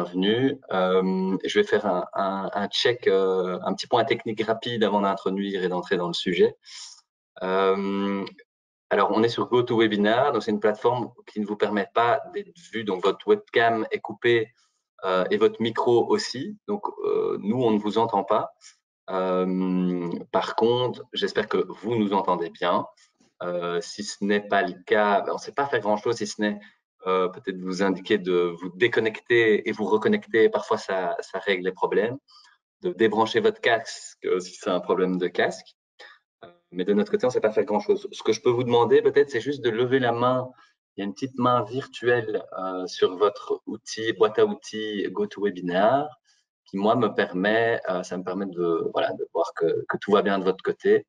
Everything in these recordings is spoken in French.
bienvenue. Je vais faire un check, un petit point technique rapide avant d'introduire et d'entrer dans le sujet. Alors, on est sur GoToWebinar, donc c'est une plateforme qui ne vous permet pas d'être vu, donc votre webcam est coupée et votre micro aussi. Donc, nous, on ne vous entend pas. Par contre, j'espère que vous nous entendez bien. Si ce n'est pas le cas, on ne sait pas faire grand-chose si ce n'est peut-être vous indiquer de vous déconnecter et vous reconnecter. Parfois, ça règle les problèmes. De débrancher votre casque si c'est un problème de casque. Mais de notre côté, on ne sait pas faire grand-chose. Ce que je peux vous demander, peut-être, c'est juste de lever la main. Il y a une petite main virtuelle sur votre outil, boîte à outils GoToWebinar, qui, moi, ça me permet de voir que tout va bien de votre côté.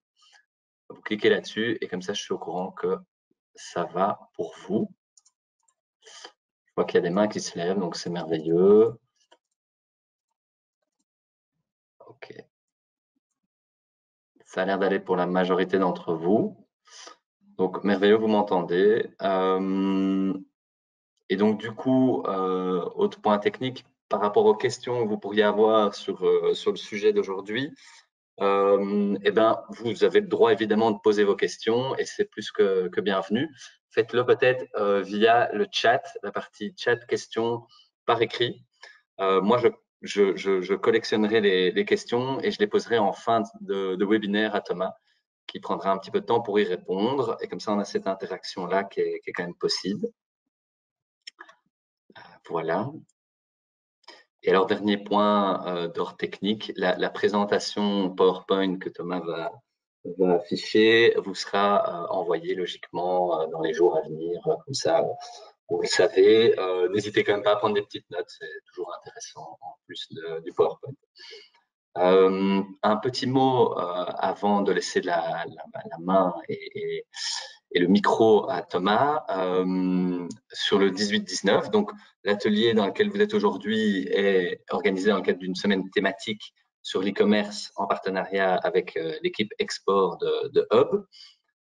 Vous cliquez là-dessus et comme ça, je suis au courant que ça va pour vous. Je vois qu'il y a des mains qui se lèvent, donc c'est merveilleux. OK. Ça a l'air d'aller pour la majorité d'entre vous. Donc, merveilleux, vous m'entendez. Et donc, du coup, autre point technique, par rapport aux questions que vous pourriez avoir sur le sujet d'aujourd'hui, eh ben, vous avez le droit évidemment de poser vos questions et c'est plus que bienvenu. Faites-le peut-être via le chat, la partie chat questions par écrit. Moi, je collectionnerai les questions et je les poserai en fin de webinaire à Thomas, qui prendra un petit peu de temps pour y répondre. Et comme ça, on a cette interaction-là qui est quand même possible. Voilà. Et alors, dernier point d'ordre technique, la présentation PowerPoint que Thomas va afficher vous sera envoyée logiquement dans les jours à venir. Comme ça, vous le savez. N'hésitez quand même pas à prendre des petites notes, c'est toujours intéressant en plus du PowerPoint. Un petit mot avant de laisser la main et le micro à Thomas sur le 18-19. Donc, l'atelier dans lequel vous êtes aujourd'hui est organisé dans le cadre d'une semaine thématique sur l'e-commerce en partenariat avec l'équipe export de Hub.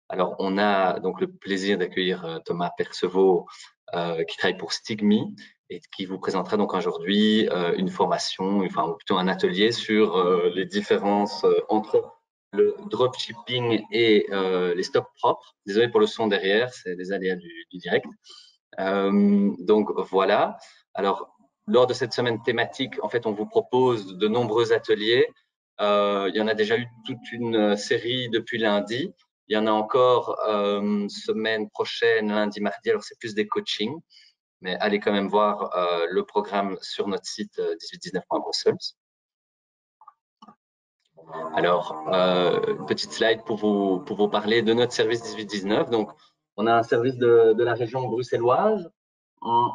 Alors, on a donc le plaisir d'accueillir Thomas Perceval qui travaille pour Stigmi et qui vous présentera donc aujourd'hui une formation, enfin ou plutôt un atelier sur les différences entre le dropshipping et les stocks propres. Désolé pour le son derrière, c'est des aléas du direct. Donc voilà. Alors, lors de cette semaine thématique, en fait, on vous propose de nombreux ateliers. Il y en a déjà eu toute une série depuis lundi. Il y en a encore semaine prochaine, lundi, mardi. Alors, c'est plus des coachings. Mais allez quand même voir le programme sur notre site 1819.brussels. Alors, une petite slide pour vous parler de notre service 1819. Donc, on a un service de la région bruxelloise, un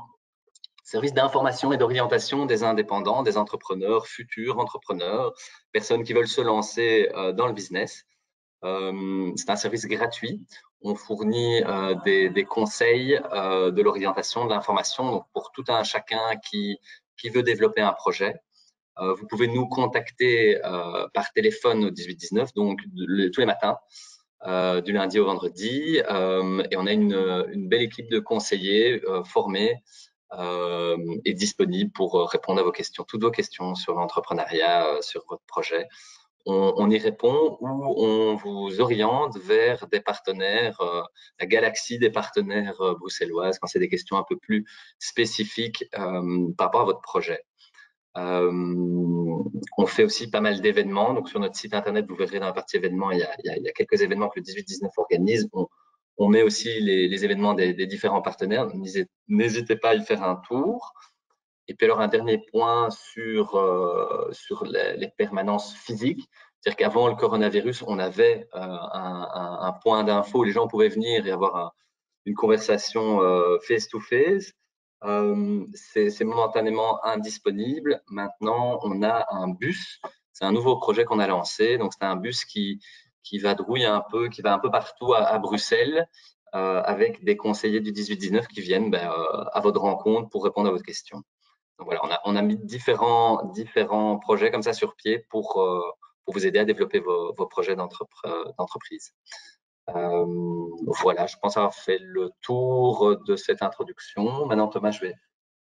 service d'information et d'orientation des indépendants, des entrepreneurs, futurs entrepreneurs, personnes qui veulent se lancer dans le business. C'est un service gratuit. On fournit des conseils, de l'orientation, de l'information, donc pour tout un chacun qui veut développer un projet. Vous pouvez nous contacter par téléphone au 18-19, donc tous les matins, du lundi au vendredi. Et on a une belle équipe de conseillers formés et disponibles pour répondre à vos questions, toutes vos questions sur l'entrepreneuriat, sur votre projet. On y répond ou on vous oriente vers des partenaires, la galaxie des partenaires bruxelloises, quand c'est des questions un peu plus spécifiques par rapport à votre projet. On fait aussi pas mal d'événements. Donc, sur notre site internet, vous verrez dans la partie événements, il y a quelques événements que le 18-19 organise. On met aussi les événements des différents partenaires. N'hésitez pas à y faire un tour. Et puis alors, un dernier point sur les permanences physiques. C'est-à-dire qu'avant le coronavirus, on avait un point d'info où les gens pouvaient venir et avoir une conversation face-to-face. C'est momentanément indisponible. Maintenant, on a un bus. C'est un nouveau projet qu'on a lancé. Donc, c'est un bus qui vadrouille un peu, qui va un peu partout à Bruxelles, avec des conseillers du 18-19 qui viennent à votre rencontre pour répondre à votre question. Donc voilà, on a mis différents projets comme ça sur pied pour vous aider à développer vos projets d'entreprise. Voilà, je pense avoir fait le tour de cette introduction. Maintenant, Thomas,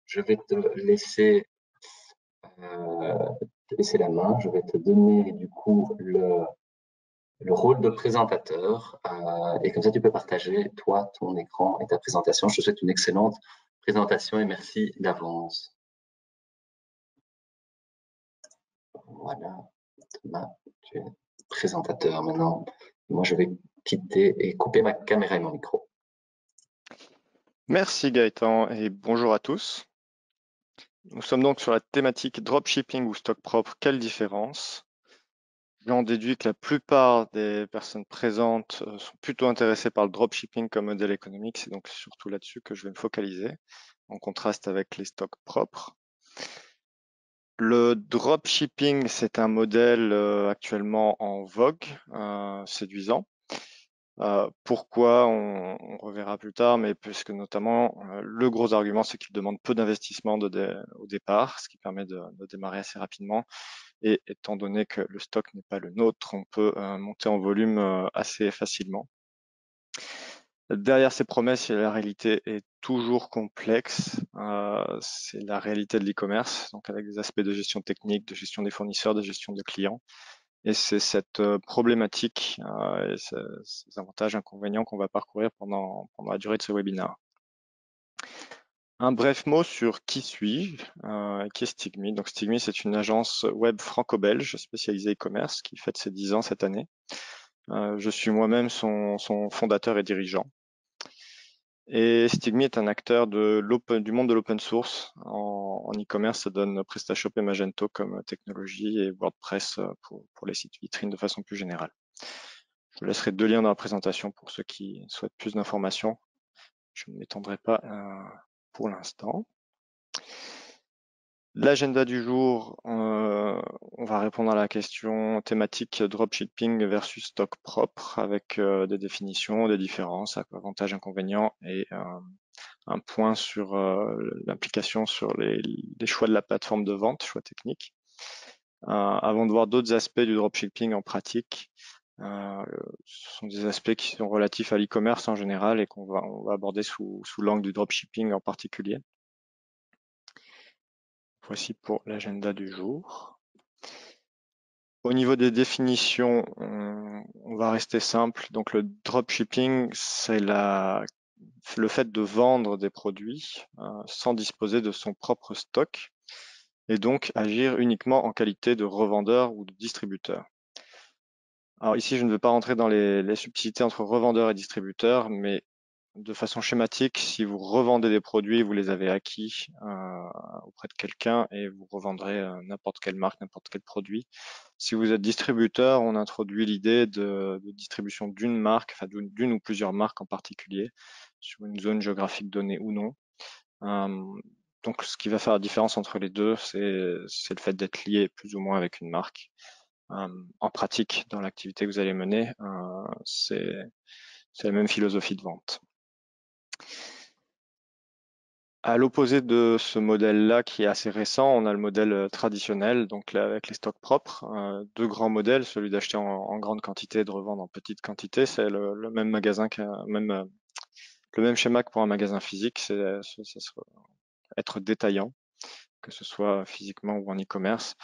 je vais te laisser te laisser la main. Je vais te donner du coup le rôle de présentateur et comme ça tu peux partager toi, ton écran et ta présentation. Je te souhaite une excellente présentation et merci d'avance. Voilà, Thomas, tu es présentateur maintenant. Moi, je vais quitter et couper ma caméra et mon micro. Merci Gaëtan et bonjour à tous. Nous sommes donc sur la thématique dropshipping ou stock propre, quelle différence? J'en déduis que la plupart des personnes présentes sont plutôt intéressées par le dropshipping comme modèle économique, c'est donc surtout là-dessus que je vais me focaliser, en contraste avec les stocks propres. Le dropshipping, c'est un modèle actuellement en vogue, séduisant. Pourquoi on reverra plus tard, mais puisque notamment le gros argument, c'est qu'il demande peu d'investissement au départ, ce qui permet de démarrer assez rapidement. Et étant donné que le stock n'est pas le nôtre, on peut monter en volume assez facilement. Derrière ces promesses, la réalité est toujours complexe. C'est la réalité de l'e-commerce, donc avec des aspects de gestion technique, de gestion des fournisseurs, de gestion de clients. Et c'est cette problématique et ces avantages, inconvénients qu'on va parcourir pendant la durée de ce webinaire. Un bref mot sur qui suis-je, qui est Stigmi. Donc Stigmi, c'est une agence web franco-belge spécialisée e-commerce qui fête ses 10 ans cette année. Je suis moi-même son fondateur et dirigeant. Et Stigmi est un acteur du monde de l'open source. En e-commerce, ça donne PrestaShop et Magento comme technologie et WordPress pour les sites vitrines de façon plus générale. Je laisserai 2 liens dans la présentation pour ceux qui souhaitent plus d'informations. Je ne m'étendrai pas pour l'instant. L'agenda du jour, on va répondre à la question thématique dropshipping versus stock propre avec des définitions, des différences, avantages, inconvénients et un point sur l'implication sur les choix de la plateforme de vente, choix techniques. Avant de voir d'autres aspects du dropshipping en pratique, ce sont des aspects qui sont relatifs à l'e-commerce en général et on va aborder sous l'angle du dropshipping en particulier. Voici pour l'agenda du jour. Au niveau des définitions, on va rester simple. Donc le dropshipping, c'est le fait de vendre des produits sans disposer de son propre stock et donc agir uniquement en qualité de revendeur ou de distributeur. Alors ici, je ne veux pas rentrer dans les subtilités entre revendeur et distributeur, mais de façon schématique, si vous revendez des produits, vous les avez acquis auprès de quelqu'un et vous revendrez n'importe quelle marque, n'importe quel produit. Si vous êtes distributeur, on introduit l'idée de distribution d'une marque, enfin d'une ou plusieurs marques en particulier, sur une zone géographique donnée ou non. Donc ce qui va faire la différence entre les deux, c'est le fait d'être lié plus ou moins avec une marque. En pratique, dans l'activité que vous allez mener, c'est la même philosophie de vente. À l'opposé de ce modèle-là, qui est assez récent, on a le modèle traditionnel, donc là, avec les stocks propres. Deux grands modèles, celui d'acheter en grande quantité et de revendre en petite quantité. C'est le même magasin, le même schéma que pour un magasin physique, c'est être détaillant, que ce soit physiquement ou en e-commerce.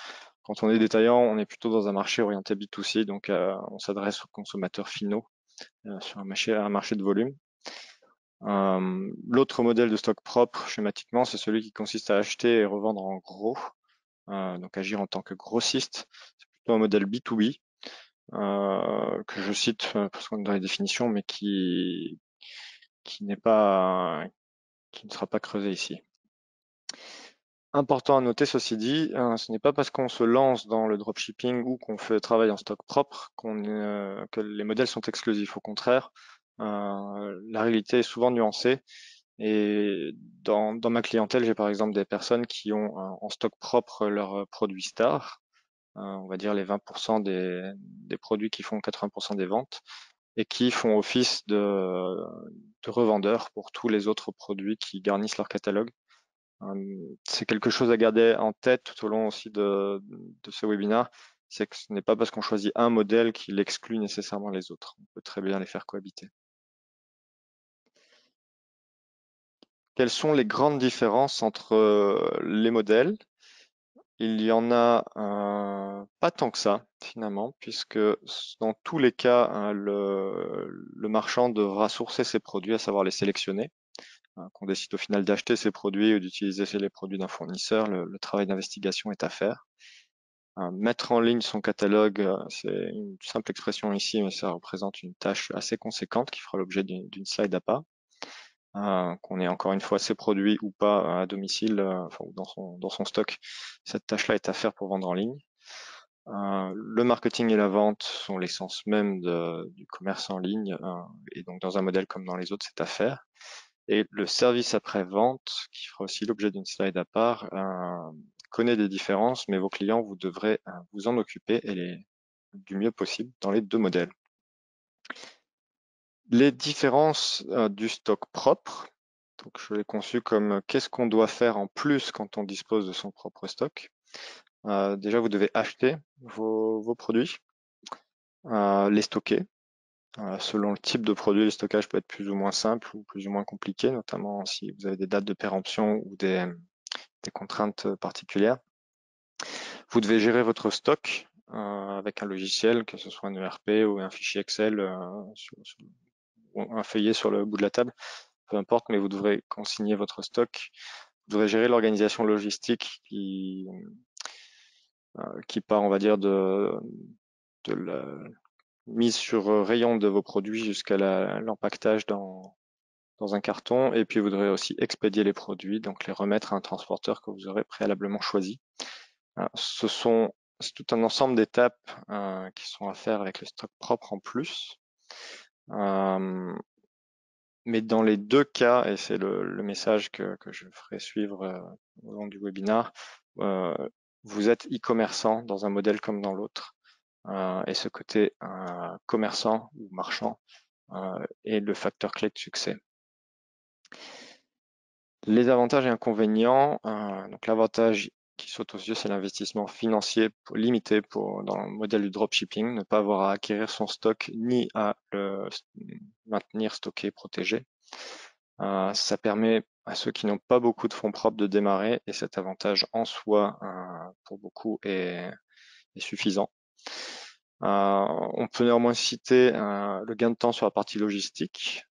Quand on est détaillant, on est plutôt dans un marché orienté B2C, donc on s'adresse aux consommateurs finaux sur un marché de volume. L'autre modèle de stock propre, schématiquement, c'est celui qui consiste à acheter et revendre en gros, donc agir en tant que grossiste. C'est plutôt un modèle B2B que je cite parce qu'on est dans les définitions, mais qui ne sera pas creusé ici. Important à noter, ceci dit, ce n'est pas parce qu'on se lance dans le dropshipping ou qu'on fait travail en stock propre que les modèles sont exclusifs. Au contraire, la réalité est souvent nuancée. Et dans ma clientèle, j'ai par exemple des personnes qui ont en stock propre leurs produits stars, on va dire les 20% des produits qui font 80% des ventes, et qui font office de revendeurs pour tous les autres produits qui garnissent leur catalogue. C'est quelque chose à garder en tête tout au long aussi de ce webinaire, c'est que ce n'est pas parce qu'on choisit un modèle qu'il exclut nécessairement les autres. On peut très bien les faire cohabiter. Quelles sont les grandes différences entre les modèles? il y en a pas tant que ça, finalement, puisque dans tous les cas, le marchand devra sourcer ses produits, à savoir les sélectionner. Qu'on décide au final d'acheter ces produits ou d'utiliser les produits d'un fournisseur, le travail d'investigation est à faire. Mettre en ligne son catalogue, c'est une simple expression ici, mais ça représente une tâche assez conséquente qui fera l'objet d'une slide à part. Qu'on ait encore une fois ses produits ou pas à domicile, enfin, ou dans son stock, cette tâche-là est à faire pour vendre en ligne. Le marketing et la vente sont l'essence même du commerce en ligne, et donc dans un modèle comme dans les autres, c'est à faire. Et le service après-vente, qui fera aussi l'objet d'une slide à part, connaît des différences, mais vos clients, vous devrez vous en occuper du mieux possible dans les deux modèles. Les différences du stock propre, donc je l'ai conçu comme qu'est-ce qu'on doit faire en plus quand on dispose de son propre stock. Déjà, vous devez acheter vos produits, les stocker. Selon le type de produit, le stockage peut être plus ou moins simple ou plus ou moins compliqué, notamment si vous avez des dates de péremption ou des contraintes particulières. Vous devez gérer votre stock avec un logiciel, que ce soit un ERP ou un fichier Excel ou un feuillet sur le bout de la table, peu importe, mais vous devrez consigner votre stock. Vous devrez gérer l'organisation logistique qui part, on va dire, de la mise sur rayon de vos produits jusqu'à l'empaquetage dans un carton. Et puis, vous devrez aussi expédier les produits, donc les remettre à un transporteur que vous aurez préalablement choisi. C'est tout un ensemble d'étapes qui sont à faire avec le stock propre en plus. Mais dans les deux cas, et c'est le message que je ferai suivre au long du webinaire, vous êtes e-commerçant dans un modèle comme dans l'autre. Et ce côté commerçant ou marchand est le facteur clé de succès. Les avantages et inconvénients. Donc l'avantage qui saute aux yeux, c'est l'investissement financier limité dans le modèle du dropshipping, ne pas avoir à acquérir son stock ni à le maintenir stocké, protégé. Ça permet à ceux qui n'ont pas beaucoup de fonds propres de démarrer, et cet avantage en soi, pour beaucoup, est suffisant. On peut néanmoins citer le gain de temps sur la partie logistique.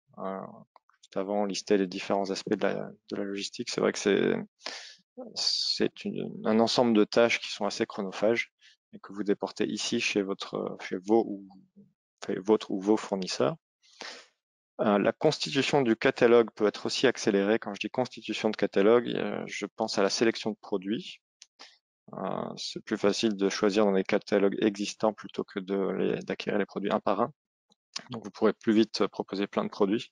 Juste avant, on listait les différents aspects de la logistique. C'est vrai que c'est un ensemble de tâches qui sont assez chronophages et que vous déportez ici chez votre ou vos fournisseurs. La constitution du catalogue peut être aussi accélérée. Quand je dis constitution de catalogue, je pense à la sélection de produits. C'est plus facile de choisir dans des catalogues existants plutôt que d'acquérir les produits un par un. Donc vous pourrez plus vite proposer plein de produits.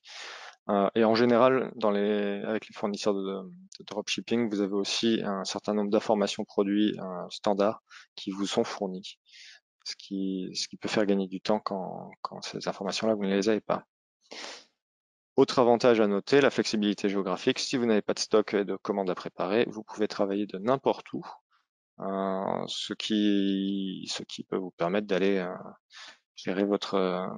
Et en général, avec les fournisseurs de dropshipping, vous avez aussi un certain nombre d'informations produits standards qui vous sont fournies, ce qui peut faire gagner du temps quand ces informations-là, vous ne les avez pas. Autre avantage à noter, la flexibilité géographique. Si vous n'avez pas de stock et de commandes à préparer, vous pouvez travailler de n'importe où, ce qui peut vous permettre d'aller gérer votre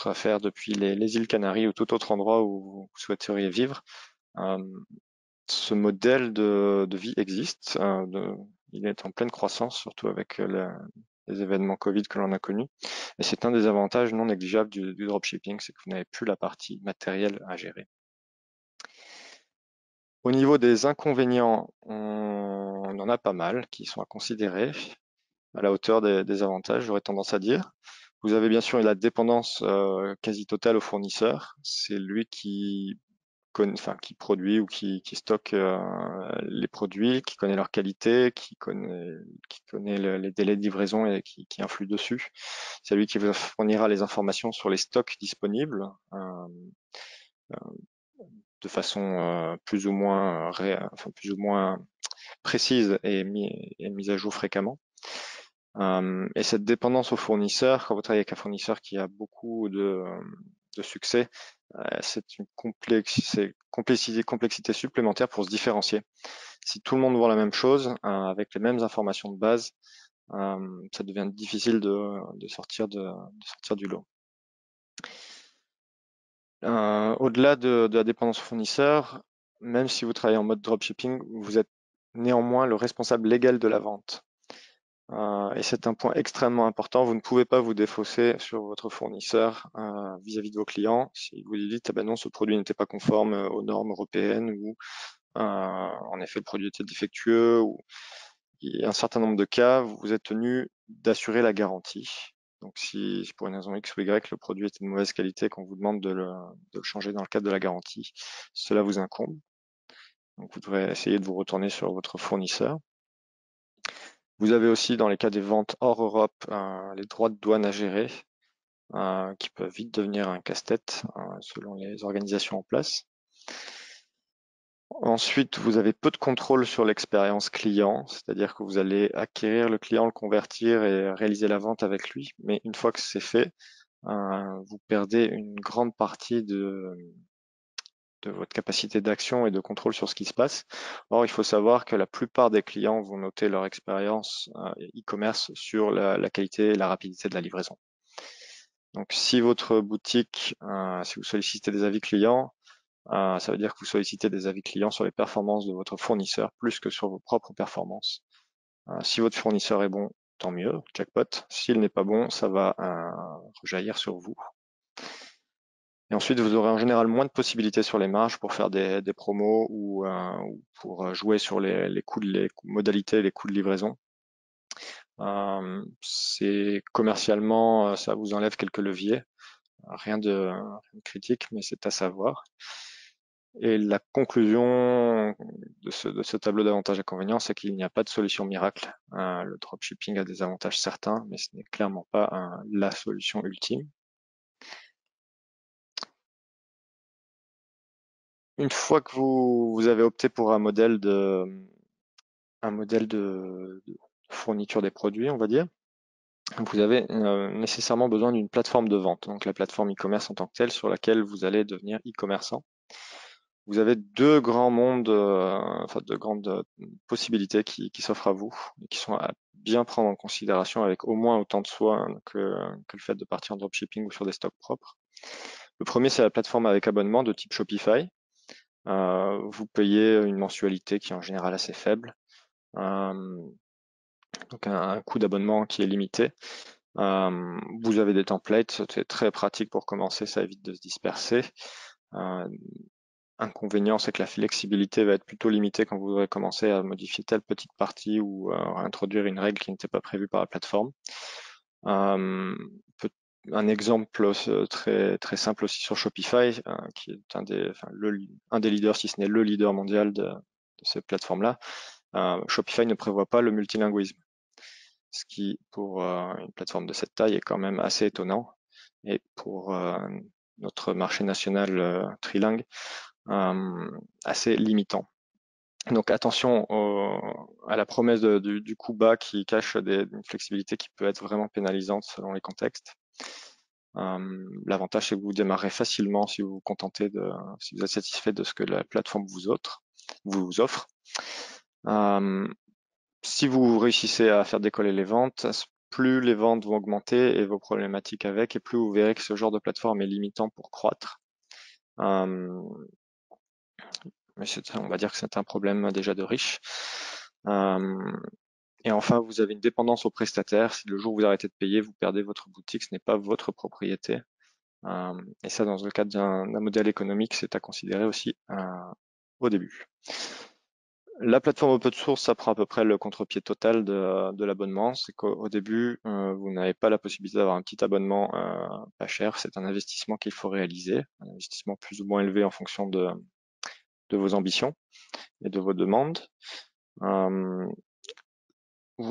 affaire depuis les îles Canaries ou tout autre endroit où vous souhaiteriez vivre. Ce modèle de vie existe, il est en pleine croissance, surtout avec les événements Covid que l'on a connus. Et c'est un des avantages non négligeables du dropshipping, c'est que vous n'avez plus la partie matérielle à gérer. Au niveau des inconvénients, on en a pas mal qui sont à considérer à la hauteur des avantages, j'aurais tendance à dire. Vous avez bien sûr la dépendance quasi totale au fournisseur. C'est lui qui produit ou qui stocke les produits, qui connaît leur qualité, qui connaît les délais de livraison et qui influe dessus. C'est lui qui vous fournira les informations sur les stocks disponibles de façon plus ou moins précise et mise à jour fréquemment. Et cette dépendance au fournisseur, quand vous travaillez avec un fournisseur qui a beaucoup de succès, c'est une complexité supplémentaire pour se différencier. Si tout le monde vend la même chose, avec les mêmes informations de base, ça devient difficile de sortir du lot. Au-delà de la dépendance au fournisseur, même si vous travaillez en mode dropshipping, vous êtes néanmoins le responsable légal de la vente. Et c'est un point extrêmement important. Vous ne pouvez pas vous défausser sur votre fournisseur vis-à-vis de vos clients. Si vous lui dites, ah ben non, ce produit n'était pas conforme aux normes européennes ou en effet le produit était défectueux ou il y a un certain nombre de cas, vous êtes tenu d'assurer la garantie. Donc si pour une raison X ou Y, le produit est de mauvaise qualité, qu'on vous demande de le changer dans le cadre de la garantie, cela vous incombe. Donc vous devrez essayer de vous retourner sur votre fournisseur. Vous avez aussi, dans les cas des ventes hors Europe, les droits de douane à gérer, qui peuvent vite devenir un casse-tête selon les organisations en place. Ensuite, vous avez peu de contrôle sur l'expérience client, c'est-à-dire que vous allez acquérir le client, le convertir et réaliser la vente avec lui. Mais une fois que c'est fait, vous perdez une grande partie de votre capacité d'action et de contrôle sur ce qui se passe. Or, il faut savoir que la plupart des clients vont noter leur expérience e-commerce sur la qualité et la rapidité de la livraison. Donc, si votre boutique, si vous sollicitez des avis clients, ça veut dire que vous sollicitez des avis clients sur les performances de votre fournisseur plus que sur vos propres performances. Si votre fournisseur est bon, tant mieux, jackpot. S'il n'est pas bon, ça va rejaillir sur vous. Et ensuite, vous aurez en général moins de possibilités sur les marges pour faire des promos ou pour jouer sur les coûts, les modalités, les coûts de livraison. C'est commercialement, ça vous enlève quelques leviers. Rien de critique, mais c'est à savoir. Et la conclusion de ce tableau d'avantages et inconvénients, c'est qu'il n'y a pas de solution miracle. Le dropshipping a des avantages certains, mais ce n'est clairement pas la solution ultime. Une fois que vous avez opté pour un modèle de fourniture des produits, on va dire, vous avez nécessairement besoin d'une plateforme de vente, donc la plateforme e-commerce en tant que telle sur laquelle vous allez devenir e-commerçant. Vous avez deux grands mondes, enfin deux grandes possibilités qui s'offrent à vous et qui sont à bien prendre en considération avec au moins autant de soin que le fait de partir en dropshipping ou sur des stocks propres. Le premier, c'est la plateforme avec abonnement de type Shopify. Vous payez une mensualité qui est en général assez faible, donc un coût d'abonnement qui est limité. Vous avez des templates, c'est très pratique pour commencer, ça évite de se disperser. Inconvénient, c'est que la flexibilité va être plutôt limitée quand vous aurez commencé à modifier telle petite partie ou à introduire une règle qui n'était pas prévue par la plateforme. Un exemple très, très simple aussi sur Shopify, qui est un des leaders, si ce n'est le leader mondial de cette plateforme-là. Shopify ne prévoit pas le multilinguisme, ce qui, pour une plateforme de cette taille, est quand même assez étonnant. Et pour notre marché national trilingue, assez limitant. Donc attention à la promesse du coût bas qui cache une flexibilité qui peut être vraiment pénalisante selon les contextes. L'avantage, c'est que vous démarrez facilement si vous vous contentez si vous êtes satisfait de ce que la plateforme vous offre. Si vous réussissez à faire décoller les ventes, plus les ventes vont augmenter et vos problématiques avec, et plus vous verrez que ce genre de plateforme est limitant pour croître. Mais on va dire que c'est un problème déjà de riche. Et enfin, vous avez une dépendance au prestataire. Si le jour où vous arrêtez de payer, vous perdez votre boutique, ce n'est pas votre propriété. Et ça, dans le cadre d'un modèle économique, c'est à considérer aussi au début. La plateforme open source, ça prend à peu près le contre-pied total de l'abonnement. C'est qu'au début, vous n'avez pas la possibilité d'avoir un petit abonnement pas cher. C'est un investissement qu'il faut réaliser, un investissement plus ou moins élevé en fonction de vos ambitions et de vos demandes.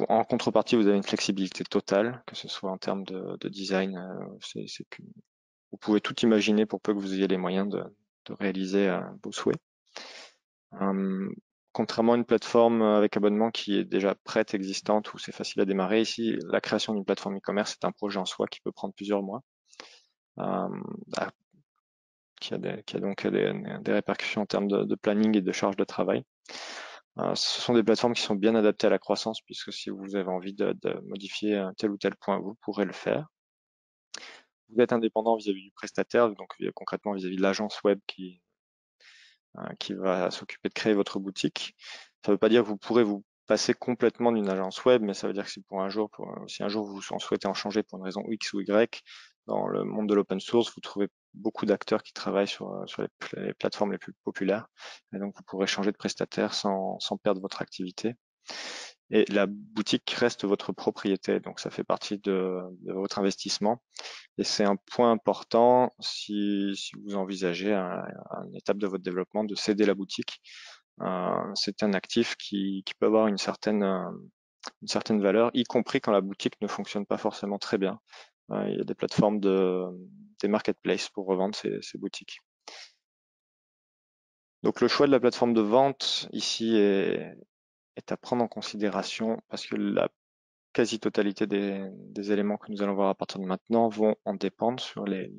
En contrepartie, vous avez une flexibilité totale, que ce soit en termes de design. Vous pouvez tout imaginer pour peu que vous ayez les moyens de réaliser vos souhaits. Contrairement à une plateforme avec abonnement qui est déjà prête, existante, où c'est facile à démarrer, ici, la création d'une plateforme e-commerce est un projet en soi qui peut prendre plusieurs mois, qui a donc des répercussions en termes de planning et de charge de travail. Ce sont des plateformes qui sont bien adaptées à la croissance, puisque si vous avez envie de modifier tel ou tel point, vous pourrez le faire. Vous êtes indépendant vis-à-vis du prestataire, donc concrètement vis-à-vis de l'agence web qui va s'occuper de créer votre boutique. Ça ne veut pas dire que vous pourrez vous passer complètement d'une agence web, mais ça veut dire que si un jour vous en souhaitez en changer pour une raison X ou Y, dans le monde de l'open source, vous trouvez beaucoup d'acteurs qui travaillent sur les plateformes les plus populaires. Et donc, vous pourrez changer de prestataire sans perdre votre activité. Et la boutique reste votre propriété, donc ça fait partie de votre investissement. Et c'est un point important si vous envisagez une étape de votre développement de céder la boutique. C'est un actif qui peut avoir une certaine valeur, y compris quand la boutique ne fonctionne pas forcément très bien. Il y a des plateformes des marketplaces pour revendre ces boutiques. Donc le choix de la plateforme de vente ici est à prendre en considération parce que la quasi-totalité des éléments que nous allons voir à partir de maintenant vont en dépendre sur les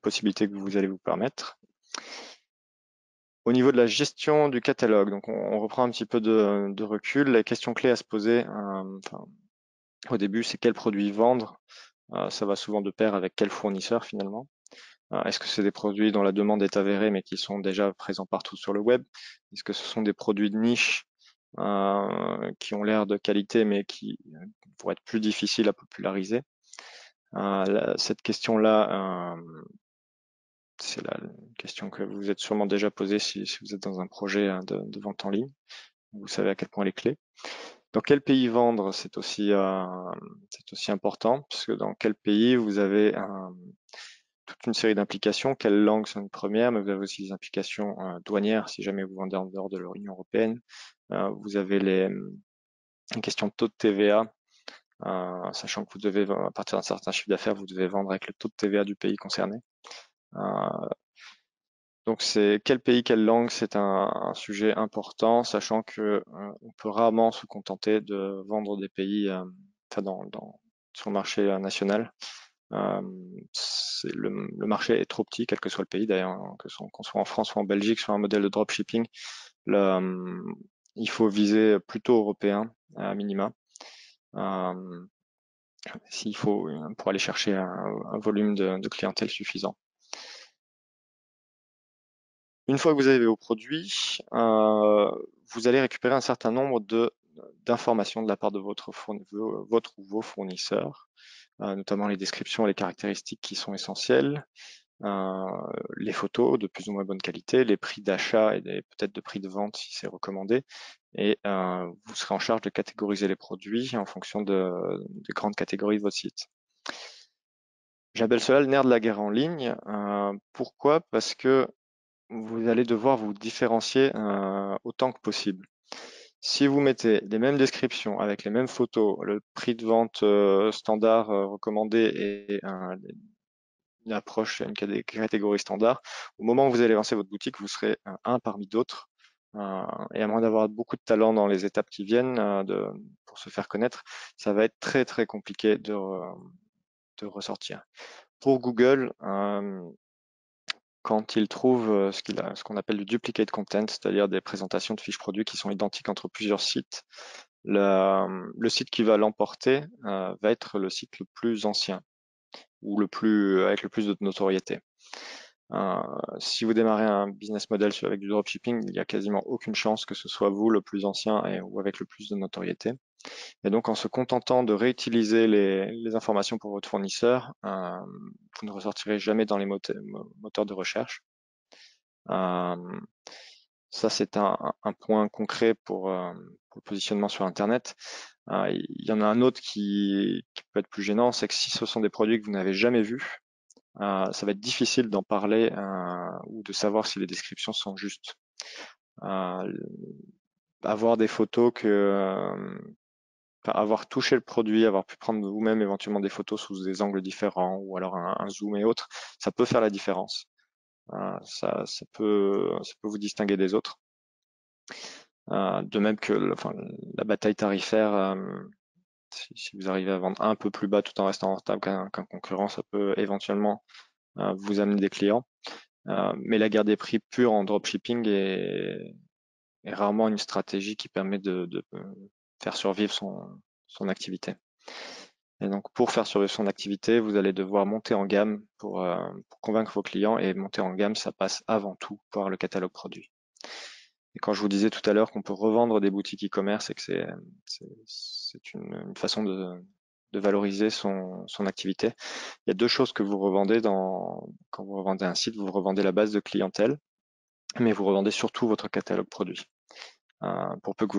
possibilités que vous allez vous permettre. Au niveau de la gestion du catalogue, donc on reprend un petit peu de recul. La question clé à se poser au début, c'est quel produit vendre. Ça va souvent de pair avec quel fournisseur finalement. Est-ce que c'est des produits dont la demande est avérée mais qui sont déjà présents partout sur le web? Est-ce que ce sont des produits de niche qui ont l'air de qualité mais qui vont être plus difficiles à populariser? Cette question-là, c'est la question que vous êtes sûrement déjà posée si vous êtes dans un projet de vente en ligne. Vous savez à quel point elle est clé. Dans quel pays vendre, c'est aussi important, puisque dans quel pays vous avez toute une série d'implications. Quelle langue sont une première, mais vous avez aussi des implications douanières si jamais vous vendez en dehors de l'Union européenne. Vous avez les questions de taux de TVA, sachant que vous devez, à partir d'un certain chiffre d'affaires, vous devez vendre avec le taux de TVA du pays concerné. Donc c'est quel pays, quelle langue, c'est un sujet important, sachant que on peut rarement se contenter de vendre des pays sur le marché national. Le marché est trop petit, quel que soit le pays d'ailleurs, hein, qu'on soit en France ou en Belgique, sur un modèle de dropshipping. Il faut viser plutôt européen à minima. S'il faut pour aller chercher un volume de clientèle suffisant. Une fois que vous avez vos produits, vous allez récupérer un certain nombre d'informations de la part de votre ou vos fournisseurs, notamment les descriptions et les caractéristiques qui sont essentielles, les photos de plus ou moins bonne qualité, les prix d'achat et peut-être de prix de vente si c'est recommandé, et vous serez en charge de catégoriser les produits en fonction des grandes catégories de votre site. J'appelle cela le nerf de la guerre en ligne. Pourquoi? Parce que vous allez devoir vous différencier autant que possible. Si vous mettez les mêmes descriptions avec les mêmes photos, le prix de vente standard recommandé et une approche, une catégorie standard, au moment où vous allez lancer votre boutique, vous serez un parmi d'autres. Et à moins d'avoir beaucoup de talent dans les étapes qui viennent pour se faire connaître, ça va être très très compliqué de ressortir. Pour Google, quand il trouve ce qu'on appelle du duplicate content, c'est-à-dire des présentations de fiches produits qui sont identiques entre plusieurs sites, le site qui va l'emporter va être le site le plus ancien ou avec le plus de notoriété. Si vous démarrez un business model avec du dropshipping, il n'y a quasiment aucune chance que ce soit vous le plus ancien ou avec le plus de notoriété. Et donc, en se contentant de réutiliser les informations pour votre fournisseur, vous ne ressortirez jamais dans les moteurs de recherche. Ça, c'est un point concret pour le positionnement sur Internet. Il y en a un autre qui peut être plus gênant, c'est que si ce sont des produits que vous n'avez jamais vus, ça va être difficile d'en parler ou de savoir si les descriptions sont justes. Avoir des photos avoir touché le produit, avoir pu prendre vous-même éventuellement des photos sous des angles différents ou alors un zoom et autres, ça peut faire la différence. Ça peut vous distinguer des autres. De même que la bataille tarifaire, si vous arrivez à vendre un peu plus bas tout en restant rentable qu'un concurrent, ça peut éventuellement vous amener des clients. Mais la guerre des prix pure en dropshipping est rarement une stratégie qui permet de faire survivre son activité. Et donc, pour faire survivre son activité, vous allez devoir monter en gamme pour convaincre vos clients. Et monter en gamme, ça passe avant tout par le catalogue produit. Et quand je vous disais tout à l'heure qu'on peut revendre des boutiques e-commerce et que c'est une façon de valoriser son activité, il y a deux choses que vous revendez quand vous revendez un site. Vous revendez la base de clientèle, mais vous revendez surtout votre catalogue produit, pour peu que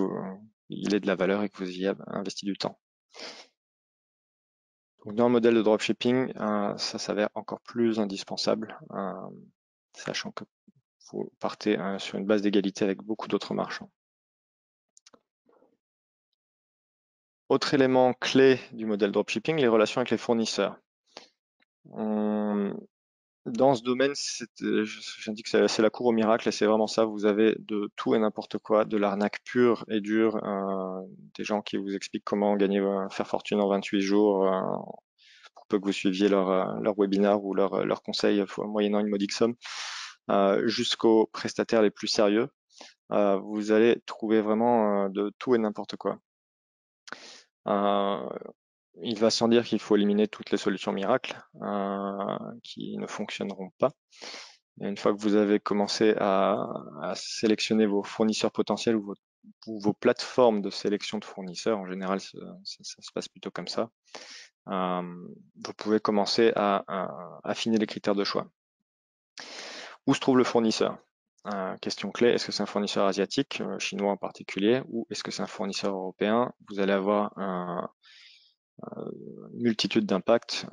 il ait de la valeur et que vous y ayez investi du temps. Donc, dans le modèle de dropshipping, ça s'avère encore plus indispensable, sachant que vous partez sur une base d'égalité avec beaucoup d'autres marchands. Autre élément clé du modèle dropshipping, les relations avec les fournisseurs. Dans ce domaine, j'indique que c'est la cour au miracle et c'est vraiment ça. Vous avez de tout et n'importe quoi, de l'arnaque pure et dure, des gens qui vous expliquent comment faire fortune en 28 jours, pour peu que vous suiviez leur webinar ou leur conseil moyennant une modique somme, jusqu'aux prestataires les plus sérieux. Vous allez trouver vraiment de tout et n'importe quoi. Il va sans dire qu'il faut éliminer toutes les solutions miracles qui ne fonctionneront pas. Et une fois que vous avez commencé à sélectionner vos fournisseurs potentiels ou vos plateformes de sélection de fournisseurs, en général ça se passe plutôt comme ça, vous pouvez commencer à affiner les critères de choix. Où se trouve le fournisseur? Question clé, est-ce que c'est un fournisseur asiatique, chinois en particulier, ou est-ce que c'est un fournisseur européen? Vous allez avoir une multitude d'impacts,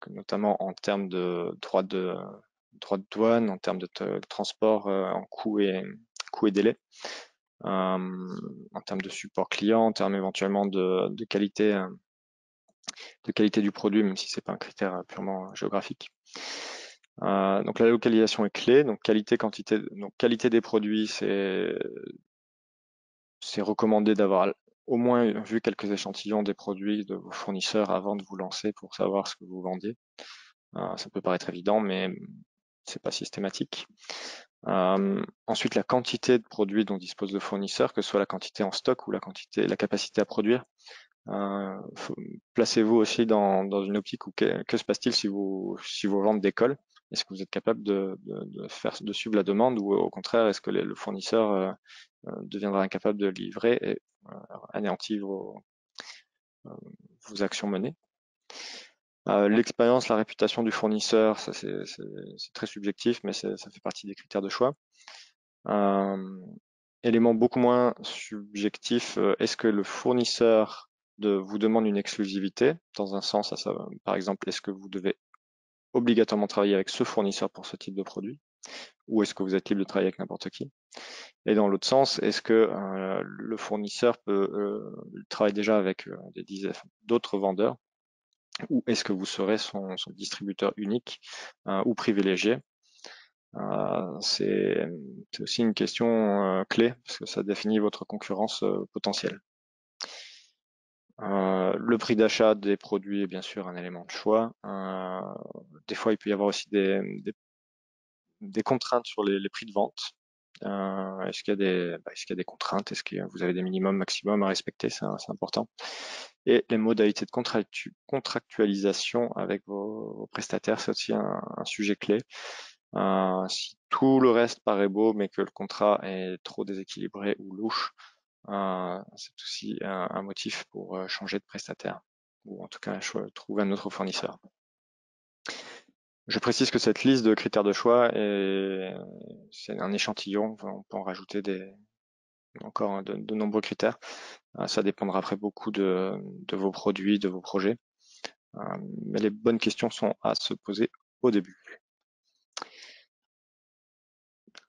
notamment en termes de droits de douane, en termes de transport en coût et délai, en termes de support client, en termes éventuellement de qualité du produit, même si c'est pas un critère purement géographique. Donc la localisation est clé. Donc qualité, quantité. Donc qualité des produits, c'est recommandé d'avoir au moins vu quelques échantillons des produits de vos fournisseurs avant de vous lancer pour savoir ce que vous vendiez. Ça peut paraître évident, mais c'est pas systématique. Ensuite, la quantité de produits dont dispose le fournisseur, que ce soit la quantité en stock ou la capacité à produire. Placez-vous aussi dans une optique où que se passe-t-il si vos ventes décollent? Est-ce que vous êtes capable de suivre la demande ou au contraire, est-ce que le fournisseur deviendra incapable de livrer et anéantit vos actions menées? L'expérience, la réputation du fournisseur, ça c'est très subjectif, mais ça fait partie des critères de choix. Élément beaucoup moins subjectif, est-ce que le fournisseur vous demande une exclusivité? Dans un sens, par exemple, est-ce que vous devez obligatoirement travailler avec ce fournisseur pour ce type de produit? Ou est-ce que vous êtes libre de travailler avec n'importe qui? Et dans l'autre sens, est-ce que le fournisseur travaille déjà avec des dizaines d'autres vendeurs? Ou est-ce que vous serez son distributeur unique ou privilégié? C'est aussi une question clé parce que ça définit votre concurrence potentielle. Le prix d'achat des produits est bien sûr un élément de choix. Des fois, il peut y avoir aussi des contraintes sur les prix de vente. Est-ce qu'il y a des contraintes? Est-ce que vous avez des minimums, maximums à respecter? C'est important. Et les modalités de contractualisation avec vos prestataires, c'est aussi un sujet clé. Si tout le reste paraît beau, mais que le contrat est trop déséquilibré ou louche, c'est aussi un motif pour changer de prestataire ou en tout cas trouver un autre fournisseur. Je précise que cette liste de critères de choix c'est un échantillon. On peut en rajouter encore de nombreux critères. Ça dépendra après beaucoup de vos produits, de vos projets. Mais les bonnes questions sont à se poser au début.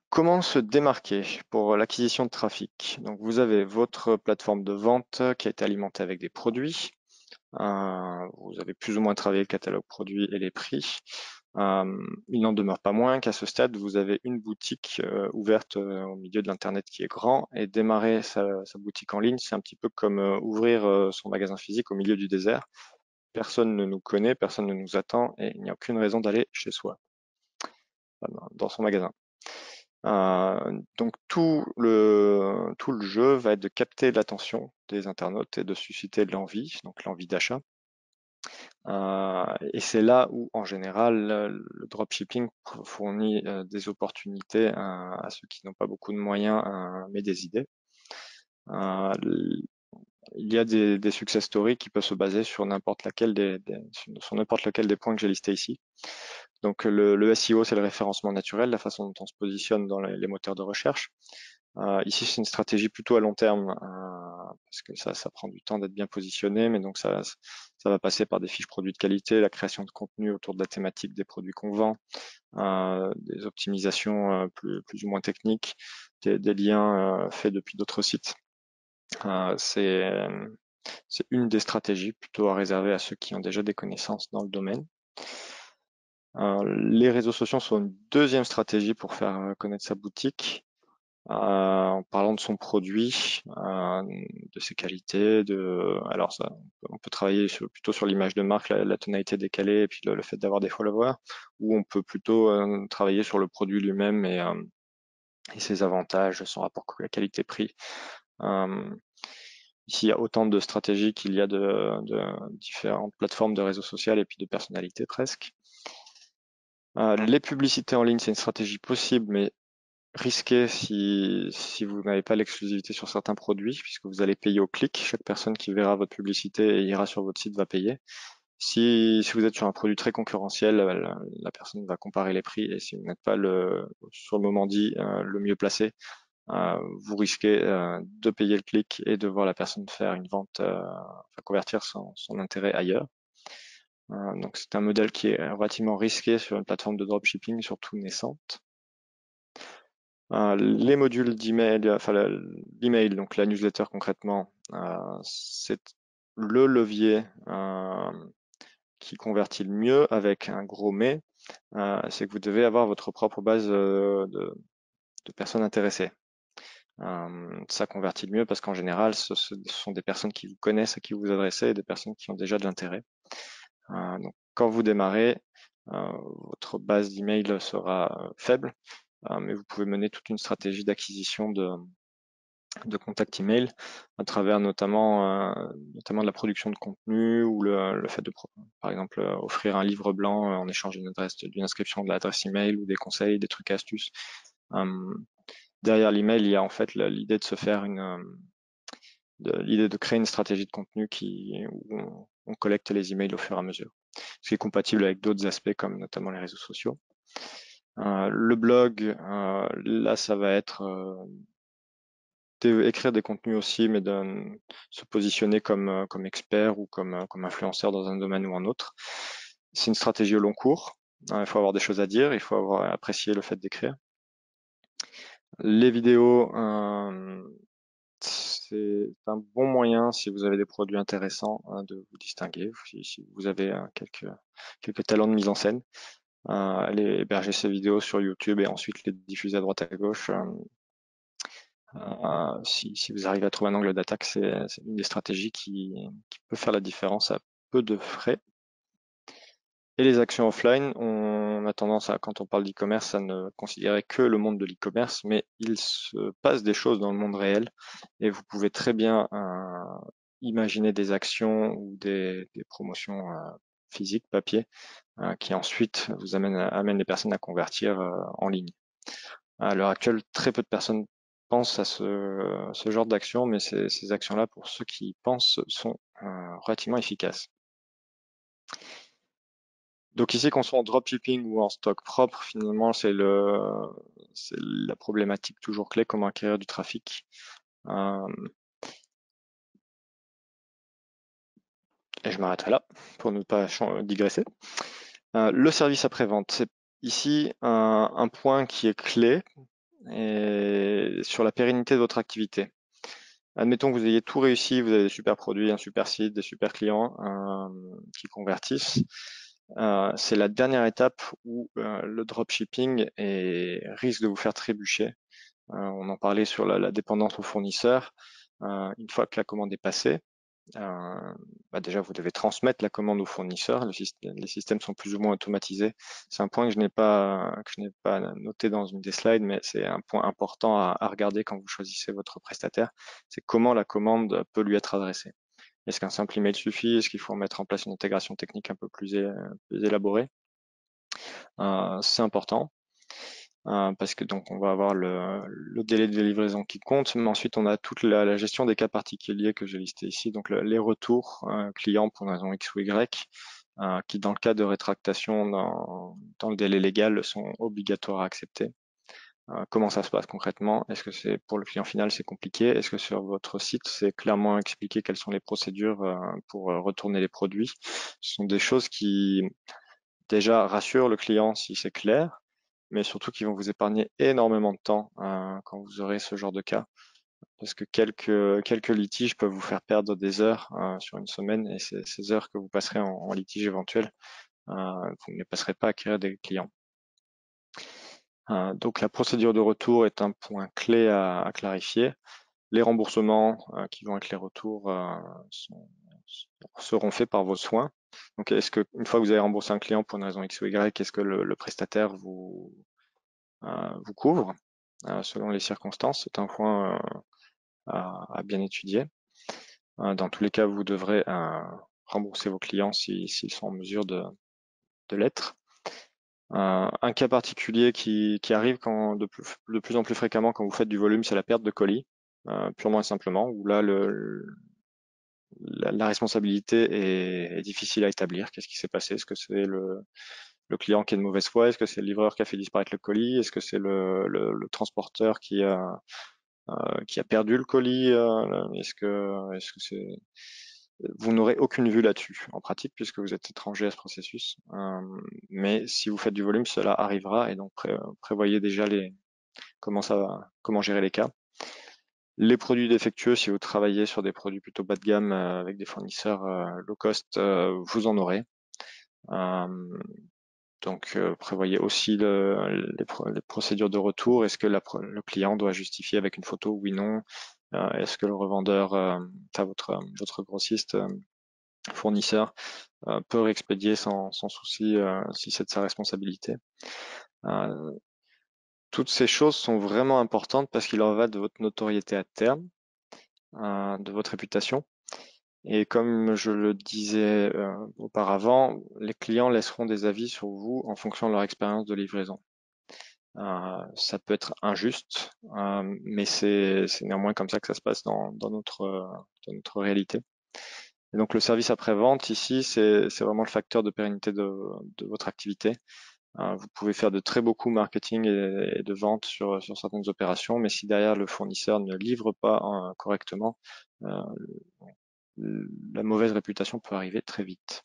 Comment se démarquer pour l'acquisition de trafic? Donc vous avez votre plateforme de vente qui a été alimentée avec des produits. Vous avez plus ou moins travaillé le catalogue produit et les prix. Il n'en demeure pas moins qu'à ce stade, vous avez une boutique ouverte au milieu de l'Internet qui est grand et démarrer sa boutique en ligne, c'est un petit peu comme ouvrir son magasin physique au milieu du désert. Personne ne nous connaît, personne ne nous attend et il n'y a aucune raison d'aller chez soi, dans son magasin. Donc tout le jeu va être de capter l'attention des internautes et de susciter de l'envie, donc l'envie d'achat. Et c'est là où, en général, le dropshipping fournit des opportunités à ceux qui n'ont pas beaucoup de moyens, mais des idées. Euh, il y a des success stories qui peuvent se baser sur n'importe laquelle sur n'importe lequel des points que j'ai listés ici. Donc le SEO, c'est le référencement naturel, la façon dont on se positionne dans les moteurs de recherche. Ici, c'est une stratégie plutôt à long terme, parce que ça prend du temps d'être bien positionné, mais donc ça va passer par des fiches produits de qualité, la création de contenu autour de la thématique des produits qu'on vend, des optimisations plus ou moins techniques, des liens faits depuis d'autres sites. C'est une des stratégies plutôt à réserver à ceux qui ont déjà des connaissances dans le domaine. Les réseaux sociaux sont une deuxième stratégie pour faire connaître sa boutique, en parlant de son produit, de ses qualités. Alors ça, on peut travailler plutôt sur l'image de marque, la tonalité décalée et puis le fait d'avoir des followers, ou on peut plutôt travailler sur le produit lui-même et ses avantages, son rapport qualité-prix. Ici, il y a autant de stratégies qu'il y a de différentes plateformes de réseaux sociaux et puis de personnalités presque. Les publicités en ligne, c'est une stratégie possible, mais risquée si vous n'avez pas l'exclusivité sur certains produits, puisque vous allez payer au clic. Chaque personne qui verra votre publicité et ira sur votre site va payer. Si vous êtes sur un produit très concurrentiel, la personne va comparer les prix et si vous n'êtes pas sur le moment dit le mieux placé, vous risquez de payer le clic et de voir la personne faire une vente, convertir son intérêt ailleurs. Donc c'est un modèle qui est relativement risqué sur une plateforme de dropshipping, surtout naissante. Les modules d'email, enfin l'email, donc la newsletter concrètement, c'est le levier qui convertit le mieux avec un gros mais, c'est que vous devez avoir votre propre base de personnes intéressées. Ça convertit le mieux parce qu'en général, ce sont des personnes qui vous connaissent, à qui vous vous adressez, et des personnes qui ont déjà de l'intérêt. Donc, quand vous démarrez, votre base d'email sera faible, mais vous pouvez mener toute une stratégie d'acquisition de contact email à travers notamment de la production de contenu ou le fait de, par exemple, offrir un livre blanc en échange d'une inscription de l'adresse email ou des conseils, des trucs astuces. Derrière l'email, il y a en fait l'idée de se faire l'idée de créer une stratégie de contenu où on collecte les emails au fur et à mesure, ce qui est compatible avec d'autres aspects comme notamment les réseaux sociaux. Le blog, là, ça va être écrire des contenus aussi, mais de se positionner comme expert ou comme influenceur dans un domaine ou un autre. C'est une stratégie au long cours. Il faut avoir des choses à dire, il faut avoir apprécié le fait d'écrire. Les vidéos, c'est un bon moyen si vous avez des produits intéressants de vous distinguer, si vous avez quelques talents de mise en scène. Aller héberger ces vidéos sur YouTube et ensuite les diffuser à droite à gauche. Si vous arrivez à trouver un angle d'attaque, c'est une des stratégies qui peut faire la différence à peu de frais. Et les actions offline, on a tendance à, quand on parle d'e-commerce, à ne considérer que le monde de l'e-commerce, mais il se passe des choses dans le monde réel et vous pouvez très bien imaginer des actions ou des promotions physiques, papier, qui ensuite vous amènent les personnes à convertir en ligne. À l'heure actuelle, très peu de personnes pensent à ce genre d'action, mais ces actions-là, pour ceux qui y pensent, sont relativement efficaces. Donc ici, qu'on soit en dropshipping ou en stock propre, finalement, c'est la problématique toujours clé, comment acquérir du trafic. Et je m'arrêterai là pour ne pas digresser. Le service après-vente, c'est ici un point qui est clé sur la pérennité de votre activité. Admettons que vous ayez tout réussi, vous avez des super produits, un super site, des super clients qui convertissent. C'est la dernière étape où le dropshipping risque de vous faire trébucher. On en parlait sur la dépendance aux fournisseurs. Une fois que la commande est passée, déjà vous devez transmettre la commande aux fournisseurs. Les systèmes sont plus ou moins automatisés. C'est un point que je n'ai pas noté dans une des slides, mais c'est un point important à regarder quand vous choisissez votre prestataire. C'est comment la commande peut lui être adressée. Est-ce qu'un simple email suffit? Est-ce qu'il faut mettre en place une intégration technique un peu plus élaborée? C'est important. Parce que donc on va avoir le délai de livraison qui compte, mais ensuite on a toute la gestion des cas particuliers que j'ai listé ici, donc les retours clients pour une raison X ou Y, qui dans le cas de rétractation dans le délai légal sont obligatoires à accepter. Comment ça se passe concrètement? Est-ce que c'est pour le client final c'est compliqué? Est-ce que sur votre site c'est clairement expliqué quelles sont les procédures pour retourner les produits? Ce sont des choses qui déjà rassurent le client si c'est clair, mais surtout qui vont vous épargner énormément de temps quand vous aurez ce genre de cas, parce que quelques litiges peuvent vous faire perdre des heures sur une semaine, et ces heures que vous passerez en litige éventuel, vous ne les passerez pas à acquérir des clients. Donc la procédure de retour est un point clé à clarifier. Les remboursements qui vont avec les retours seront faits par vos soins. Donc, est-ce que une fois que vous avez remboursé un client pour une raison X ou Y, est-ce que le prestataire vous couvre selon les circonstances? C'est un point à bien étudier. Dans tous les cas, vous devrez rembourser vos clients s'ils sont en mesure de l'être. Un cas particulier qui arrive de plus en plus fréquemment quand vous faites du volume, c'est la perte de colis, purement et simplement, où là, la responsabilité est difficile à établir. Qu'est-ce qui s'est passé? Est-ce que c'est le client qui est de mauvaise foi? Est-ce que c'est le livreur qui a fait disparaître le colis? Est-ce que c'est le transporteur qui a perdu le colis? Est-ce que c'est... Vous n'aurez aucune vue là-dessus en pratique puisque vous êtes étranger à ce processus. Mais si vous faites du volume, cela arrivera et donc prévoyez déjà comment gérer les cas. Les produits défectueux, si vous travaillez sur des produits plutôt bas de gamme avec des fournisseurs low cost, vous en aurez. Donc prévoyez aussi les procédures de retour. Est-ce que le client doit justifier avec une photo? Oui, non. Est-ce que le revendeur, enfin votre grossiste fournisseur peut réexpédier sans souci si c'est de sa responsabilité? Euh, Toutes ces choses sont vraiment importantes parce qu'il en va de votre notoriété à terme, de votre réputation. Et comme je le disais auparavant, les clients laisseront des avis sur vous en fonction de leur expérience de livraison. Ça peut être injuste, mais c'est néanmoins comme ça que ça se passe dans notre réalité. Et donc le service après-vente ici, c'est vraiment le facteur de pérennité de votre activité. Vous pouvez faire de très beaux coups marketing et de vente sur certaines opérations, mais si derrière le fournisseur ne livre pas correctement, euh, la mauvaise réputation peut arriver très vite.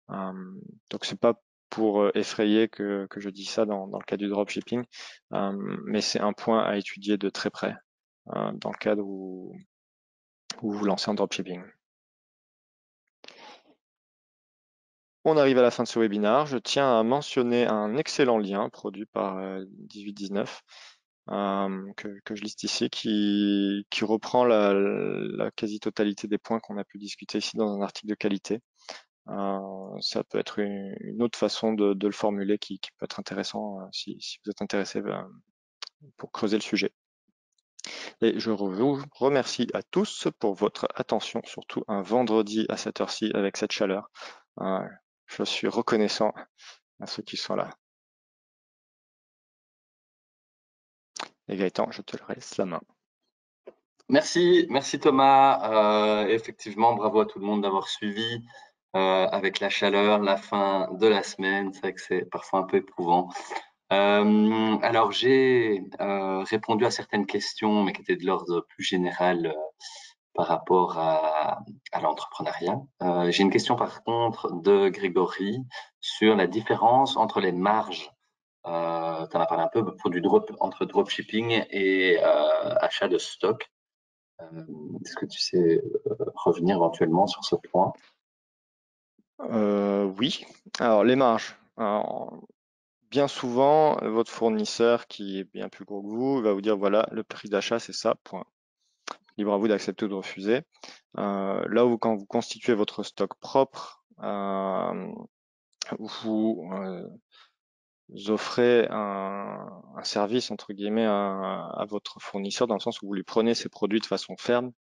Donc c'est pas pour effrayer que je dis ça dans le cas du dropshipping, mais c'est un point à étudier de très près dans le cadre où vous lancez en dropshipping. On arrive à la fin de ce webinaire. Je tiens à mentionner un excellent lien produit par 1819 que je liste ici, qui reprend la quasi-totalité des points qu'on a pu discuter ici dans un article de qualité. Ça peut être une autre façon de le formuler qui peut être intéressant si vous êtes intéressé pour creuser le sujet. Et je vous remercie à tous pour votre attention, surtout un vendredi à cette heure-ci avec cette chaleur. Je suis reconnaissant à ceux qui sont là. Et Gaëtan, je te laisse la main. Merci Thomas. Effectivement, bravo à tout le monde d'avoir suivi avec la chaleur, la fin de la semaine. C'est vrai que c'est parfois un peu éprouvant. Alors, j'ai répondu à certaines questions, mais qui étaient de l'ordre plus général par rapport à l'entrepreneuriat. J'ai une question par contre de Grégory sur la différence entre les marges. Tu en as parlé un peu pour entre dropshipping et achat de stock. Est-ce que tu sais revenir éventuellement sur ce point? Oui. Alors, les marges. Alors, bien souvent, votre fournisseur, qui est bien plus gros que vous, va vous dire, voilà, le prix d'achat, c'est ça, point. Libre à vous d'accepter ou de refuser. Là où quand vous constituez votre stock propre, vous offrez un service, entre guillemets, à votre fournisseur, dans le sens où vous lui prenez ses produits de façon ferme,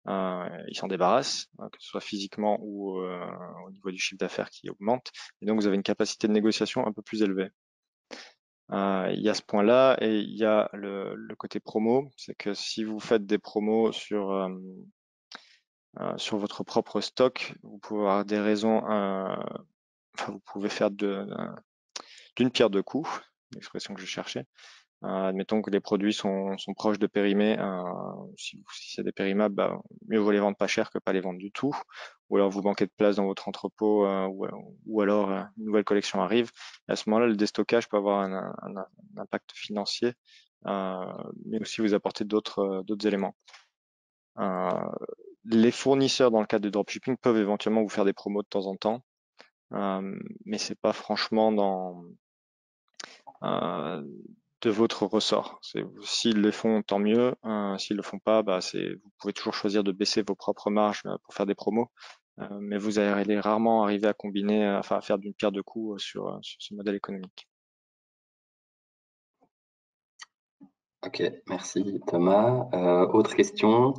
ils s'en débarrassent, que ce soit physiquement ou au niveau du chiffre d'affaires qui augmente. Et donc, vous avez une capacité de négociation un peu plus élevée. Il y a ce point-là et il y a le côté promo, c'est que si vous faites des promos sur votre propre stock, vous pouvez avoir des raisons, enfin, vous pouvez faire d'une pierre deux coups, l'expression que je cherchais. Admettons que les produits sont proches de périmés. Si c'est des périmables, bah, mieux vaut les vendre pas cher que pas les vendre du tout. Ou alors vous manquez de place dans votre entrepôt, ou alors une nouvelle collection arrive. Et à ce moment-là, le déstockage peut avoir un impact financier, mais aussi vous apporter d'autres éléments. Les fournisseurs, dans le cadre du dropshipping, peuvent éventuellement vous faire des promos de temps en temps, mais c'est pas franchement euh, de votre ressort. S'ils le font, tant mieux. S'ils le font pas, bah, vous pouvez toujours choisir de baisser vos propres marges pour faire des promos. Mais vous allez rarement arriver à combiner, enfin à faire d'une pierre deux coups sur ce modèle économique. Ok, merci Thomas. Autre question.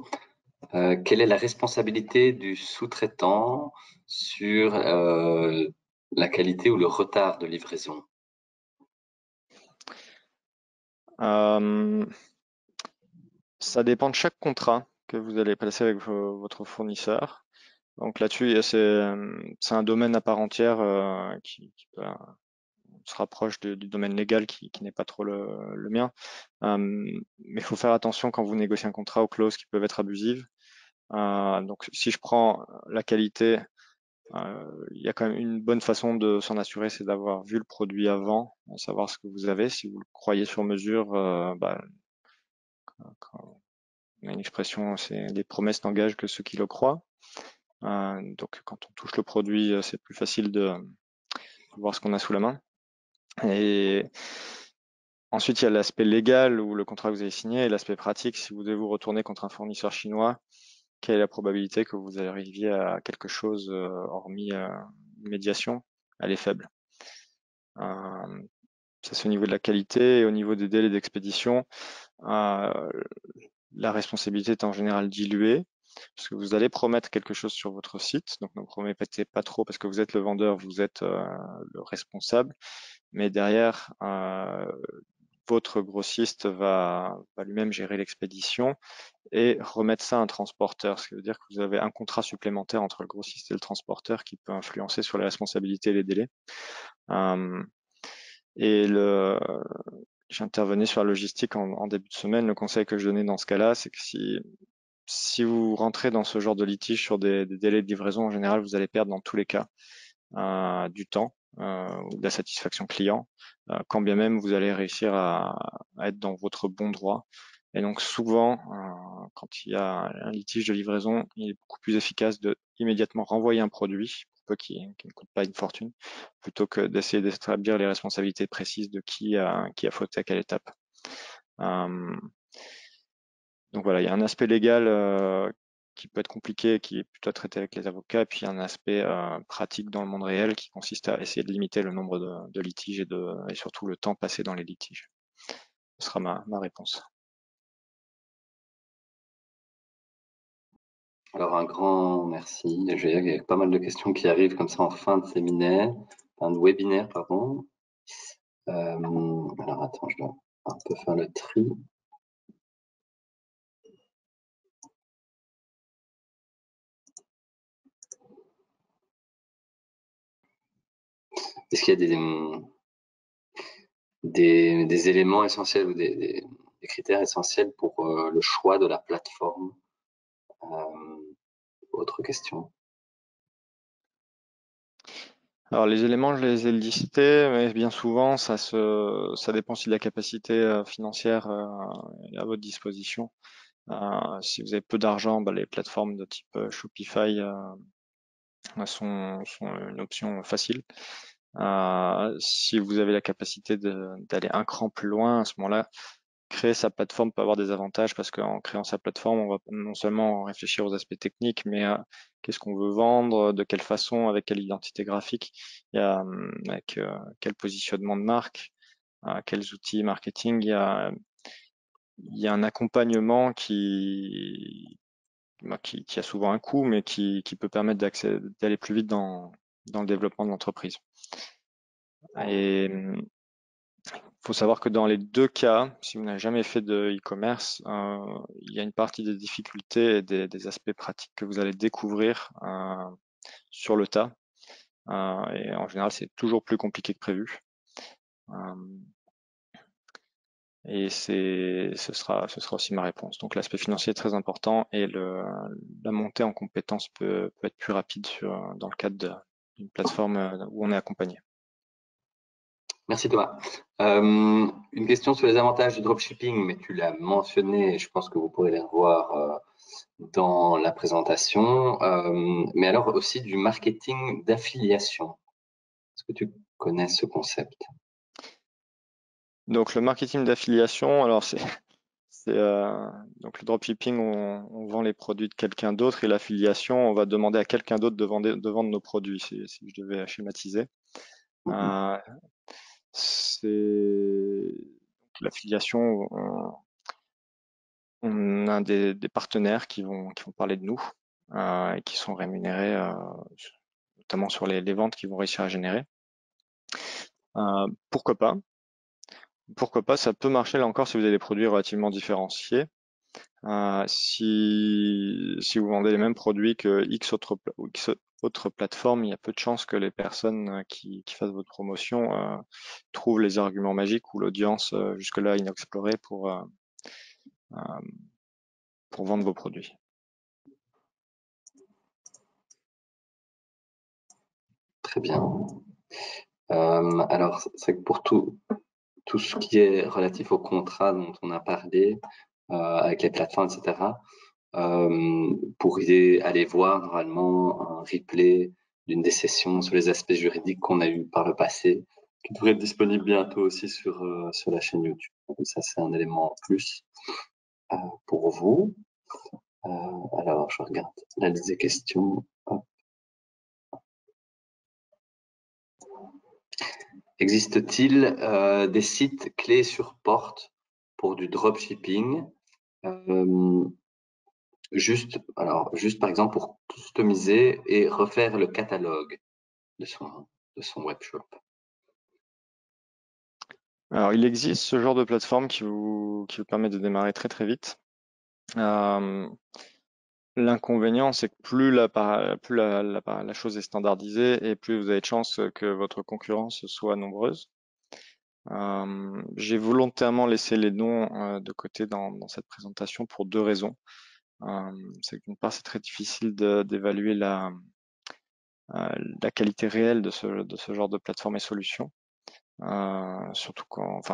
Quelle est la responsabilité du sous-traitant sur la qualité ou le retard de livraison? Euh, Ça dépend de chaque contrat que vous allez passer avec votre fournisseur. Donc là-dessus, c'est un domaine à part entière qui se rapproche du domaine légal qui n'est pas trop le mien. Mais il faut faire attention quand vous négociez un contrat aux clauses qui peuvent être abusives. Donc si je prends la qualité, il y a quand même une bonne façon de s'en assurer, c'est d'avoir vu le produit avant, savoir ce que vous avez. Si vous le croyez sur mesure, bah, quand on a une expression, c'est les promesses n'engagent que ceux qui le croient. Donc quand on touche le produit, c'est plus facile de voir ce qu'on a sous la main. Et ensuite, il y a l'aspect légal ou le contrat que vous avez signé et l'aspect pratique. Si vous devez vous retourner contre un fournisseur chinois, quelle est la probabilité que vous arriviez à quelque chose hormis une médiation? Elle est faible. Euh, Ça, c'est au niveau de la qualité et au niveau des délais d'expédition. Euh, la responsabilité est en général diluée parce que vous allez promettre quelque chose sur votre site. Donc, ne promettez pas trop parce que vous êtes le vendeur, vous êtes le responsable. Mais derrière, votre grossiste va lui-même gérer l'expédition et remettre ça à un transporteur. Ce qui veut dire que vous avez un contrat supplémentaire entre le grossiste et le transporteur qui peut influencer sur les responsabilités et les délais. Euh, et j'intervenais sur la logistique en début de semaine. Le conseil que je donnais dans ce cas-là, c'est que si vous rentrez dans ce genre de litige sur des délais de livraison, en général, vous allez perdre dans tous les cas du temps ou de la satisfaction client, quand bien même vous allez réussir à être dans votre bon droit. Et donc souvent, quand il y a un litige de livraison, il est beaucoup plus efficace de immédiatement renvoyer un produit, peu qui ne coûte pas une fortune, plutôt que d'essayer d'établir les responsabilités précises de qui a fauté à quelle étape. Donc voilà, il y a un aspect légal qui peut être compliqué, qui est plutôt traité avec les avocats, et puis il y a un aspect pratique dans le monde réel qui consiste à essayer de limiter le nombre de litiges et surtout le temps passé dans les litiges. Ce sera ma réponse. Alors un grand merci. Il y a pas mal de questions qui arrivent comme ça en fin de séminaire, fin de webinaire, pardon. Alors attends, je dois un peu faire le tri. Est-ce qu'il y a des éléments essentiels ou des critères essentiels pour le choix de la plateforme? Autre question. Alors les éléments, je les ai listés, mais bien souvent, ça dépend aussi de la capacité financière à votre disposition. Si vous avez peu d'argent, bah, les plateformes de type Shopify sont une option facile. Si vous avez la capacité d'aller un cran plus loin, à ce moment-là, créer sa plateforme peut avoir des avantages parce qu'en créant sa plateforme, on va non seulement réfléchir aux aspects techniques, mais à qu'est-ce qu'on veut vendre, de quelle façon, avec quelle identité graphique, avec quel positionnement de marque, quels outils marketing. Il y a un accompagnement qui a souvent un coût, mais qui peut permettre d'aller plus vite dans le développement de l'entreprise. Et faut savoir que dans les deux cas, si vous n'avez jamais fait de e-commerce, il y a une partie des difficultés et des aspects pratiques que vous allez découvrir sur le tas. Et en général, c'est toujours plus compliqué que prévu. Et ce sera aussi ma réponse. Donc l'aspect financier est très important et la montée en compétences peut être plus rapide dans le cadre d'une plateforme où on est accompagné. Merci Thomas. Une question sur les avantages du dropshipping, mais tu l'as mentionné et je pense que vous pourrez les revoir dans la présentation. Mais alors aussi du marketing d'affiliation. Est-ce que tu connais ce concept? Donc le marketing d'affiliation, alors donc le dropshipping, on vend les produits de quelqu'un d'autre et l'affiliation, on va demander à quelqu'un d'autre de vendre nos produits, si je devais schématiser. Euh, L'affiliation, on a des partenaires qui vont parler de nous et qui sont rémunérés notamment sur les ventes qu'ils vont réussir à générer. Pourquoi pas? Pourquoi pas? Ça peut marcher là encore si vous avez des produits relativement différenciés. Si vous vendez les mêmes produits que X autres plateformes, il y a peu de chances que les personnes qui fassent votre promotion trouvent les arguments magiques ou l'audience jusque-là inexplorée pour vendre vos produits. Très bien. Alors, c'est que pour tout ce qui est relatif au contrat dont on a parlé, avec les plateformes, etc., vous pourriez aller voir normalement un replay d'une des sessions sur les aspects juridiques qu'on a eu par le passé, qui devrait être disponible bientôt aussi sur la chaîne YouTube. Donc ça, c'est un élément en plus pour vous. Alors, je regarde la liste des questions. Hop. Existe-t-il des sites clés sur porte pour du dropshipping? Juste par exemple pour customiser et refaire le catalogue de son webshop. Alors, il existe ce genre de plateforme qui vous permet de démarrer très très vite. L'inconvénient, c'est que plus la chose est standardisée et plus vous avez de chances que votre concurrence soit nombreuse. J'ai volontairement laissé les noms de côté dans cette présentation pour deux raisons. C'est que d'une part, c'est très difficile d'évaluer la qualité réelle de ce genre de plateforme et solution, surtout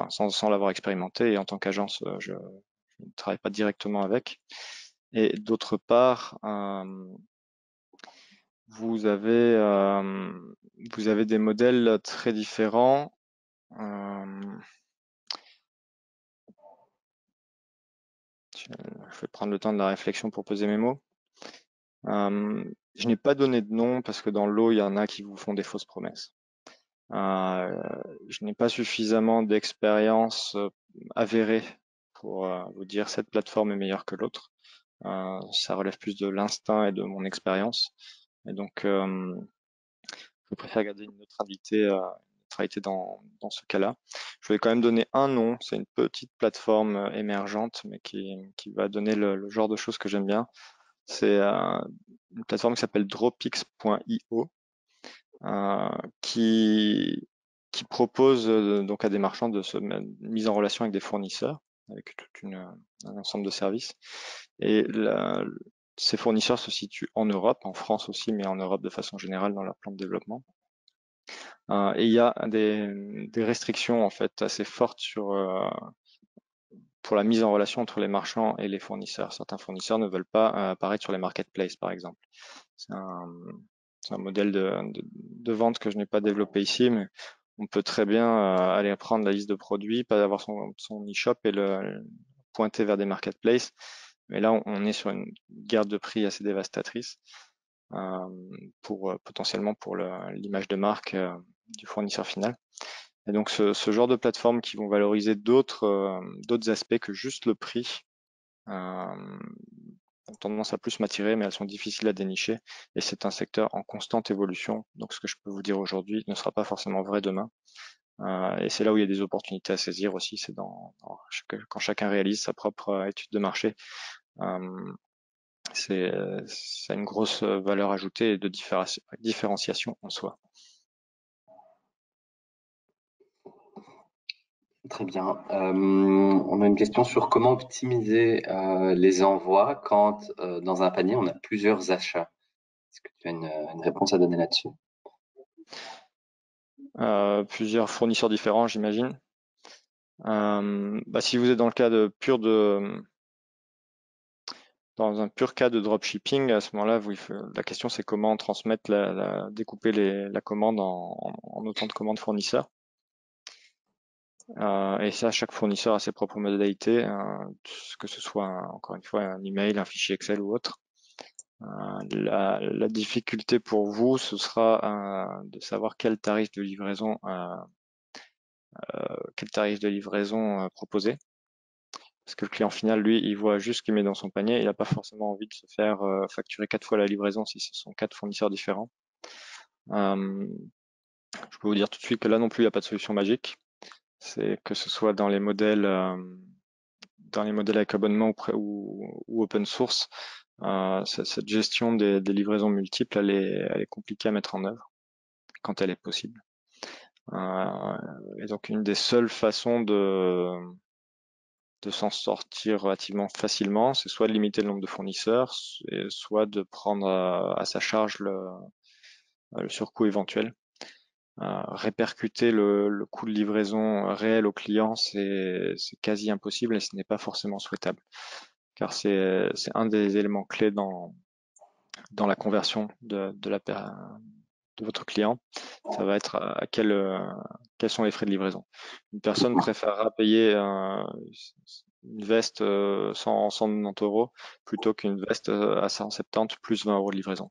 sans l'avoir expérimenté. Et en tant qu'agence, je ne travaille pas directement avec. Et d'autre part, vous avez des modèles très différents. Je vais prendre le temps de la réflexion pour poser mes mots. Je n'ai pas donné de nom parce que dans l'eau, il y en a qui vous font des fausses promesses. Je n'ai pas suffisamment d'expérience avérée pour vous dire cette plateforme est meilleure que l'autre. Ça relève plus de l'instinct et de mon expérience. Et donc, je préfère garder une neutralité dans ce cas-là. Je vais quand même donner un nom. C'est une petite plateforme émergente, mais qui va donner le genre de choses que j'aime bien. C'est une plateforme qui s'appelle dropix.io, qui propose donc à des marchands de se mise en relation avec des fournisseurs, avec un ensemble de services. Et ces fournisseurs se situent en Europe, en France aussi, mais en Europe de façon générale dans leur plan de développement. Et il y a des restrictions en fait assez fortes pour la mise en relation entre les marchands et les fournisseurs. Certains fournisseurs ne veulent pas apparaître sur les marketplaces, par exemple. C'est un modèle de vente que je n'ai pas développé ici, mais on peut très bien aller prendre la liste de produits, pas avoir son e-shop et le pointer vers des marketplaces. Mais là, on est sur une guerre de prix assez dévastatrice potentiellement pour l'image de marque du fournisseur final. Et donc ce genre de plateformes qui vont valoriser d'autres aspects que juste le prix ont tendance à plus m'attirer, mais elles sont difficiles à dénicher et c'est un secteur en constante évolution. Donc ce que je peux vous dire aujourd'hui ne sera pas forcément vrai demain. Et c'est là où il y a des opportunités à saisir aussi, c'est quand chacun réalise sa propre étude de marché. Ça a une grosse valeur ajoutée et de différenciation en soi. Très bien. On a une question sur comment optimiser les envois quand dans un panier on a plusieurs achats. Est-ce que tu as une réponse à donner là-dessus? Plusieurs fournisseurs différents, j'imagine. Si vous êtes dans le cas dans un pur cas de dropshipping, à ce moment-là, la question c'est comment transmettre découper la commande en autant de commandes fournisseurs. Et ça, chaque fournisseur a ses propres modalités, que ce soit encore une fois un email, un fichier Excel ou autre. La difficulté pour vous, ce sera de savoir quel tarif de livraison proposer. Parce que le client final, lui, il voit juste ce qu'il met dans son panier. Il n'a pas forcément envie de se faire facturer 4 fois la livraison si ce sont 4 fournisseurs différents. Je peux vous dire tout de suite que là non plus, il n'y a pas de solution magique. C'est que ce soit dans les modèles avec abonnement ou open source, cette gestion des livraisons multiples, elle est compliquée à mettre en œuvre quand elle est possible. Et donc une des seules façons de s'en sortir relativement facilement, c'est soit de limiter le nombre de fournisseurs, soit de prendre à sa charge le surcoût éventuel. Répercuter le coût de livraison réel au client, c'est quasi impossible et ce n'est pas forcément souhaitable, car c'est un des éléments clés dans la conversion de votre client. Ça va être quels sont les frais de livraison. Une personne préférera payer une veste 190 € plutôt qu'une veste à 170 plus 20 € de livraison.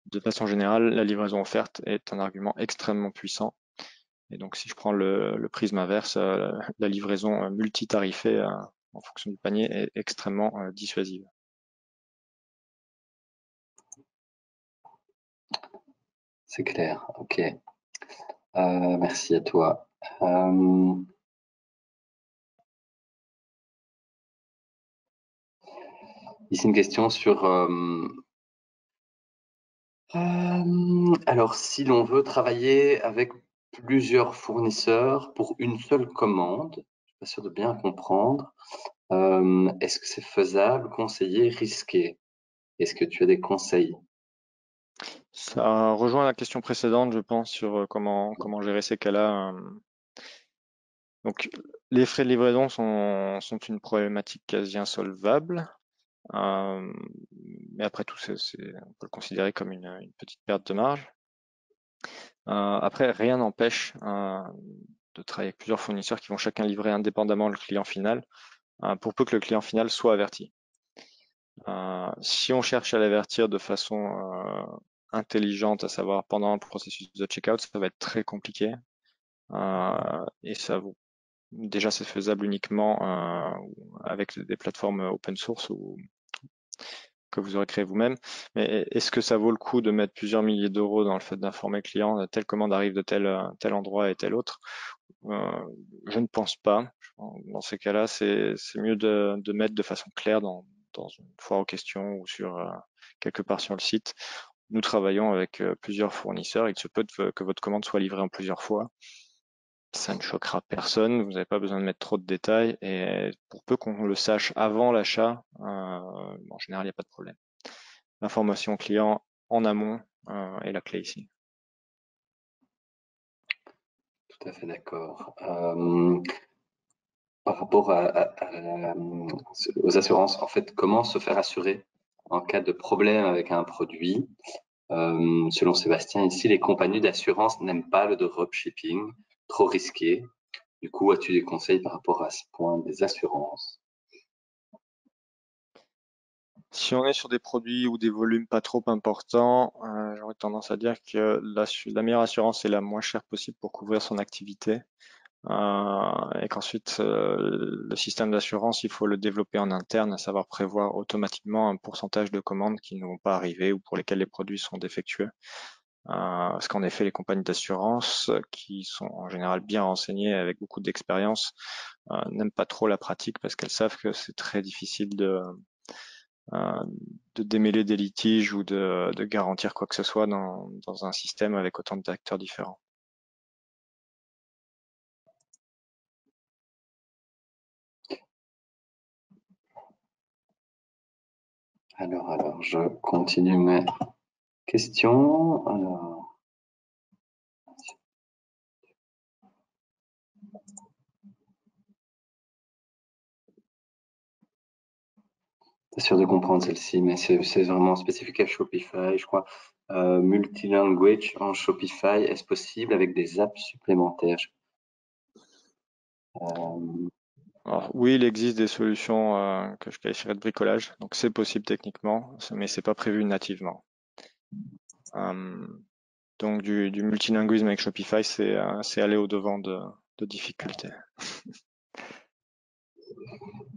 De façon générale, la livraison offerte est un argument extrêmement puissant. Et donc, si je prends le prisme inverse, la livraison multitarifée en fonction du panier est extrêmement dissuasive. C'est clair, ok. Merci à toi. Ici une question sur alors si l'on veut travailler avec plusieurs fournisseurs pour une seule commande, je suis pas sûr de bien comprendre. Est-ce que c'est faisable, conseillé, risqué? Est-ce que tu as des conseils? Ça rejoint la question précédente, je pense, sur comment gérer ces cas-là. Donc, les frais de livraison sont une problématique quasi insolvable. Mais après tout, on peut le considérer comme une petite perte de marge. Après, rien n'empêche de travailler avec plusieurs fournisseurs qui vont chacun livrer indépendamment le client final, pour peu que le client final soit averti. Si on cherche à l'avertir de façon intelligente, à savoir pendant le processus de checkout, ça va être très compliqué. Et déjà, c'est faisable uniquement avec des plateformes open source que vous aurez créé vous-même. Mais est-ce que ça vaut le coup de mettre plusieurs milliers d'euros dans le fait d'informer le client telle commande arrive de tel endroit et tel autre? Je ne pense pas. Dans ces cas-là, c'est mieux de mettre de façon claire dans une foire aux questions ou quelque part sur le site. Nous travaillons avec plusieurs fournisseurs. Il se peut que votre commande soit livrée en plusieurs fois. Ça ne choquera personne. Vous n'avez pas besoin de mettre trop de détails. Et pour peu qu'on le sache avant l'achat, en général, il n'y a pas de problème. L'information client en amont est la clé ici. Tout à fait d'accord. Par rapport aux assurances, en fait, comment se faire assurer en cas de problème avec un produit? Selon Sébastien, ici, les compagnies d'assurance n'aiment pas le dropshipping, trop risqué. Du coup, as-tu des conseils par rapport à ce point des assurances? Si on est sur des produits ou des volumes pas trop importants, j'aurais tendance à dire que la meilleure assurance est la moins chère possible pour couvrir son activité. et qu'ensuite le système d'assurance, il faut le développer en interne, à savoir prévoir automatiquement un pourcentage de commandes qui ne vont pas arriver ou pour lesquelles les produits sont défectueux. Parce qu'en effet, les compagnies d'assurance, qui sont en général bien renseignées avec beaucoup d'expérience, n'aiment pas trop la pratique parce qu'elles savent que c'est très difficile euh, de démêler des litiges ou de garantir quoi que ce soit dans un système avec autant d'acteurs différents. Alors, je continue mes questions. Alors, pas sûr de comprendre celle-ci, mais c'est vraiment spécifique à Shopify, je crois. Multilanguage en Shopify, est-ce possible avec des apps supplémentaires? Alors, oui, il existe des solutions que je qualifierais de bricolage, donc c'est possible techniquement, mais c'est pas prévu nativement. Euh, donc du multilinguisme avec Shopify, c'est aller au-devant de difficultés.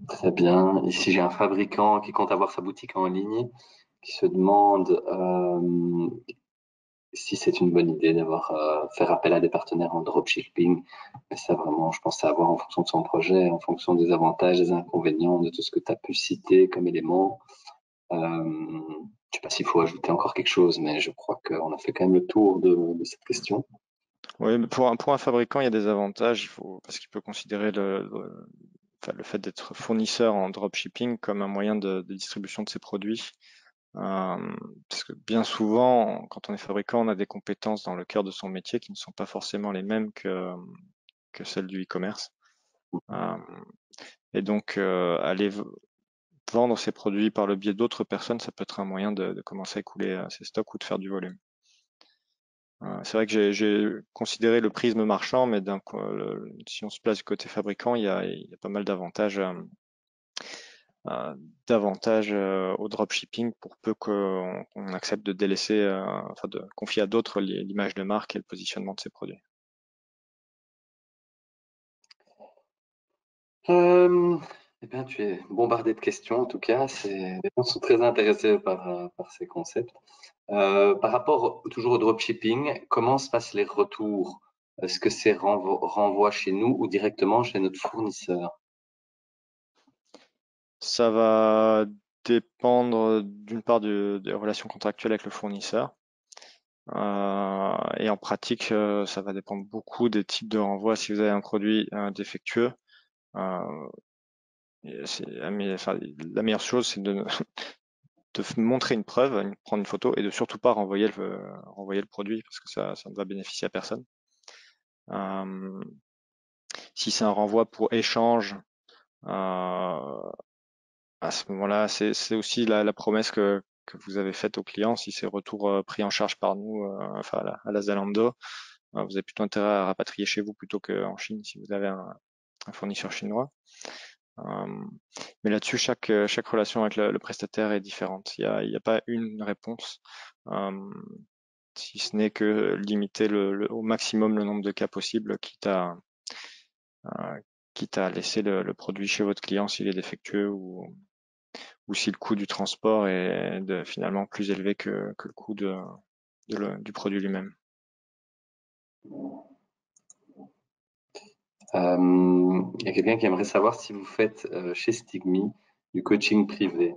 Très bien. Ici, j'ai un fabricant qui compte avoir sa boutique en ligne, qui se demande si c'est une bonne idée d'avoir faire appel à des partenaires en dropshipping. Mais ça, vraiment, je pense à voir en fonction de son projet, en fonction des avantages, des inconvénients, de tout ce que tu as pu citer comme élément. Je ne sais pas s'il faut ajouter encore quelque chose, mais je crois qu'on a fait quand même le tour de cette question. Oui, mais pour un fabricant, il y a des avantages, parce qu'il peut considérer enfin, le fait d'être fournisseur en dropshipping comme un moyen de distribution de ses produits. Parce que bien souvent, quand on est fabricant, on a des compétences dans le cœur de son métier qui ne sont pas forcément les mêmes que celles du e-commerce. Euh, et donc, aller vendre ses produits par le biais d'autres personnes, ça peut être un moyen de commencer à écouler ses stocks ou de faire du volume. C'est vrai que j'ai considéré le prisme marchand, mais si on se place du côté fabricant, il y a pas mal d'avantages au dropshipping pour peu qu'on accepte de délaisser, enfin de confier à d'autres l'image de marque et le positionnement de ses produits. Euh, eh bien, tu es bombardé de questions, en tout cas. Les gens sont très intéressés par ces concepts. Par rapport toujours au dropshipping, comment se passent les retours? Est-ce que c'est renvoi chez nous ou directement chez notre fournisseur? Ça va dépendre d'une part des relations contractuelles avec le fournisseur. Et en pratique, ça va dépendre beaucoup des types de renvoi. Si vous avez un produit défectueux, euh, enfin, la meilleure chose, c'est de montrer une preuve, prendre une photo et de surtout pas renvoyer le produit parce que ça ne va bénéficier à personne. Euh, si c'est un renvoi pour échange, à ce moment-là, c'est aussi la promesse que vous avez faite au client. Si c'est retour pris en charge par nous, enfin à la Zalando, vous avez plutôt intérêt à rapatrier chez vous plutôt qu'en Chine si vous avez un fournisseur chinois. Euh, mais là-dessus, chaque relation avec le prestataire est différente. Il y a pas une réponse, euh, si ce n'est que limiter au maximum le nombre de cas possible, quitte à laisser le produit chez votre client s'il est défectueux ou si le coût du transport est finalement plus élevé que le coût du produit lui-même. Il y a quelqu'un qui aimerait savoir si vous faites chez Stigmi du coaching privé.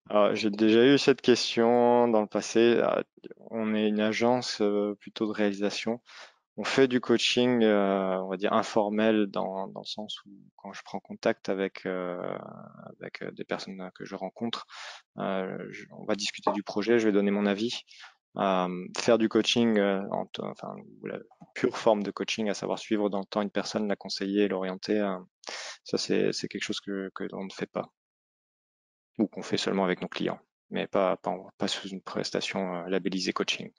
Alors, j'ai déjà eu cette question dans le passé. On est une agence plutôt de réalisation. On fait du coaching, on va dire informel dans le sens où quand je prends contact avec des personnes que je rencontre, on va discuter du projet, je vais donner mon avis. Faire du coaching, enfin la pure forme de coaching, à savoir suivre dans le temps une personne, la conseiller, l'orienter, ça c'est quelque chose que l'on ne fait pas ou qu'on fait seulement avec nos clients, mais pas sous une prestation labellisée coaching.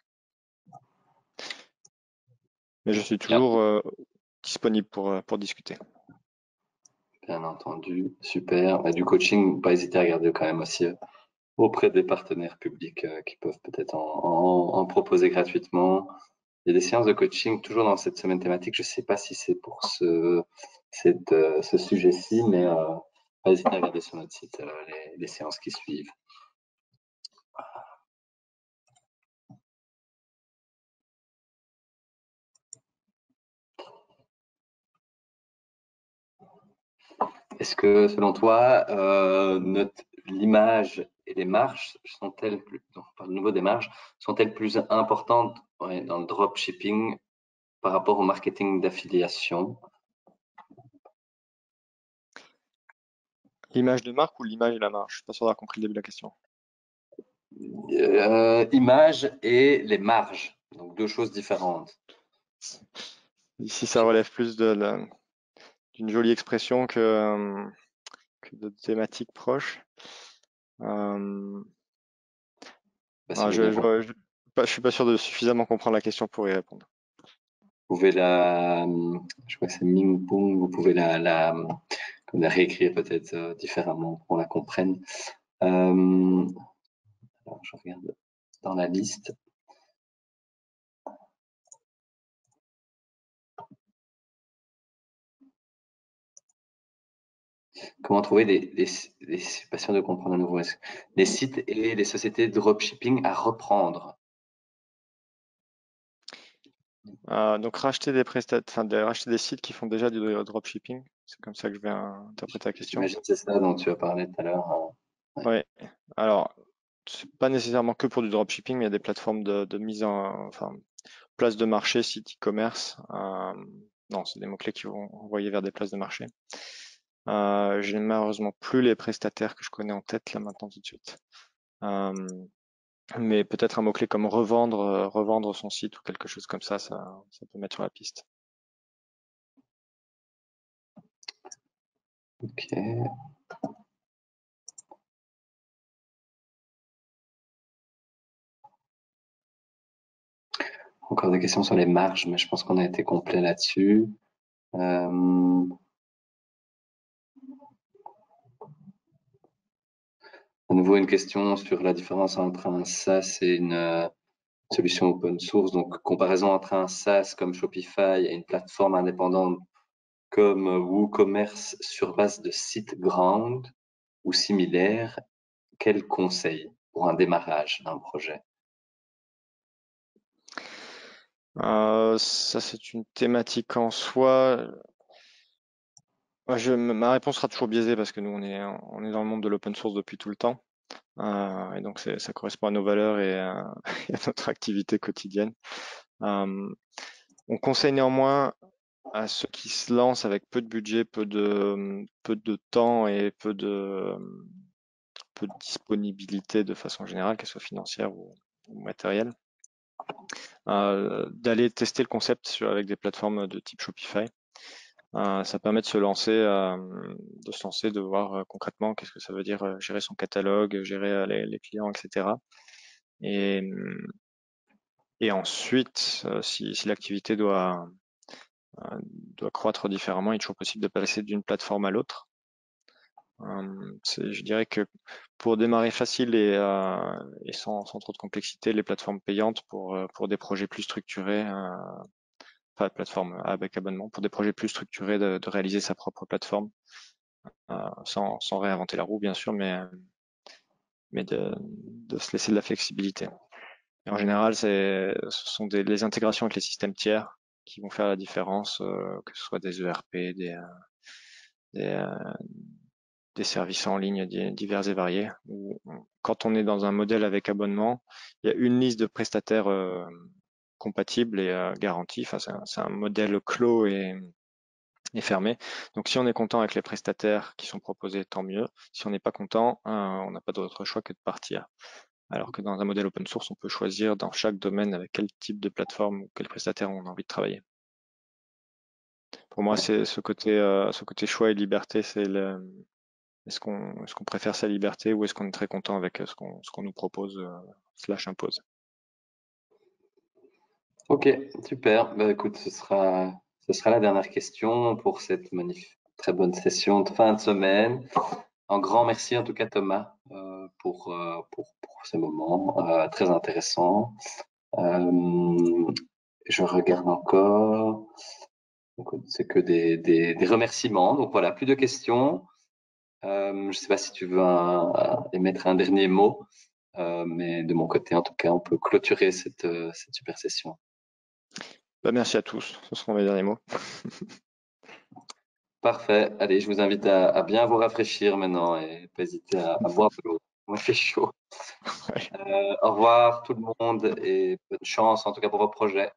Mais je suis Bien, toujours disponible pour discuter. bien entendu, super. Du coaching, pas hésiter à regarder quand même aussi auprès des partenaires publics qui peuvent peut-être en proposer gratuitement. Il y a des séances de coaching toujours dans cette semaine thématique. Je ne sais pas si c'est pour ce sujet-ci, mais pas hésiter à regarder sur notre site les séances qui suivent. Est-ce que, selon toi, l'image et les marges sont-elles au niveau des marges, sont-elles plus importantes dans le dropshipping par rapport au marketing d'affiliation? L'image de marque ou l'image et la marge? Je suis pas sûr d'avoir compris le début de la question. Image et les marges, donc deux choses différentes. Ici, ça relève plus d'une jolie expression que de thématiques proches. Je suis pas sûr de suffisamment comprendre la question pour y répondre. Vous pouvez je crois que c'est Ming Pong, vous pouvez la réécrire peut-être différemment pour qu'on la comprenne. Alors, je regarde dans la liste. Comment trouver je suis pas sûr de comprendre à nouveau. Les sites et les sociétés de dropshipping à reprendre. Donc racheter racheter des sites qui font déjà du dropshipping, c'est comme ça que je vais interpréter la question. J'imagine que c'est ça dont tu as parlé tout à l'heure. Oui. Alors, c'est pas nécessairement que pour du dropshipping, mais il y a des plateformes de mise place de marché, site e-commerce. Non, c'est des mots-clés qui vont envoyer vers des places de marché. J'ai malheureusement plus les prestataires que je connais en tête là maintenant tout de suite. Mais peut-être un mot-clé comme revendre son site ou quelque chose comme ça peut mettre sur la piste. Ok. Encore des questions sur les marges, mais je pense qu'on a été complet là-dessus. À nouveau, une question sur la différence entre un SaaS et une solution open source. Donc, comparaison entre un SaaS comme Shopify et une plateforme indépendante comme WooCommerce sur base de sites ground ou similaires. Quel conseil pour un démarrage d'un projet? Ça, c'est une thématique en soi. Ma réponse sera toujours biaisée parce que nous, on est dans le monde de l'open source depuis tout le temps. Et donc, ça correspond à nos valeurs et à, et à notre activité quotidienne. On conseille néanmoins à ceux qui se lancent avec peu de budget, peu de temps et peu de disponibilité de façon générale, qu'elle soit financière ou matérielle, d'aller tester le concept avec des plateformes de type Shopify. Ça permet de se lancer, de voir concrètement qu'est-ce que ça veut dire gérer son catalogue, gérer les clients, etc. Et ensuite, si l'activité doit croître différemment, il est toujours possible de passer d'une plateforme à l'autre. Je dirais que pour démarrer facile et sans trop de complexité, les plateformes payantes pour des projets plus structurés, pas de plateforme avec abonnement, pour des projets plus structurés de réaliser sa propre plateforme, sans réinventer la roue bien sûr, mais de se laisser de la flexibilité. Et en général, ce sont les intégrations avec les systèmes tiers qui vont faire la différence, que ce soit des ERP, des, des services en ligne divers et variés. Quand on est dans un modèle avec abonnement, il y a une liste de prestataires compatibles et garantis. Enfin, c'est un modèle clos et fermé. Donc si on est content avec les prestataires qui sont proposés, tant mieux. Si on n'est pas content, on n'a pas d'autre choix que de partir. Alors que dans un modèle open source, on peut choisir dans chaque domaine avec quel type de plateforme ou quel prestataire on a envie de travailler. Pour moi, c'est ce côté choix et liberté, est-ce qu'on préfère sa liberté ou est-ce qu'on est très content avec ce qu'on nous propose / impose. Ok, super. Bah, écoute, ce sera la dernière question pour cette très bonne session de fin de semaine. Un grand merci en tout cas Thomas pour ce moment très intéressant. Je regarde encore. C'est que des remerciements. Donc voilà, plus de questions. Je ne sais pas si tu veux émettre un dernier mot, mais de mon côté, en tout cas, on peut clôturer cette super session. Bah, merci à tous, ce seront mes derniers mots. Parfait. Allez, je vous invite à bien vous rafraîchir maintenant et pas hésiter à boire de l'eau. Moi, il fait chaud. Ouais. Au revoir tout le monde et bonne chance en tout cas pour vos projets.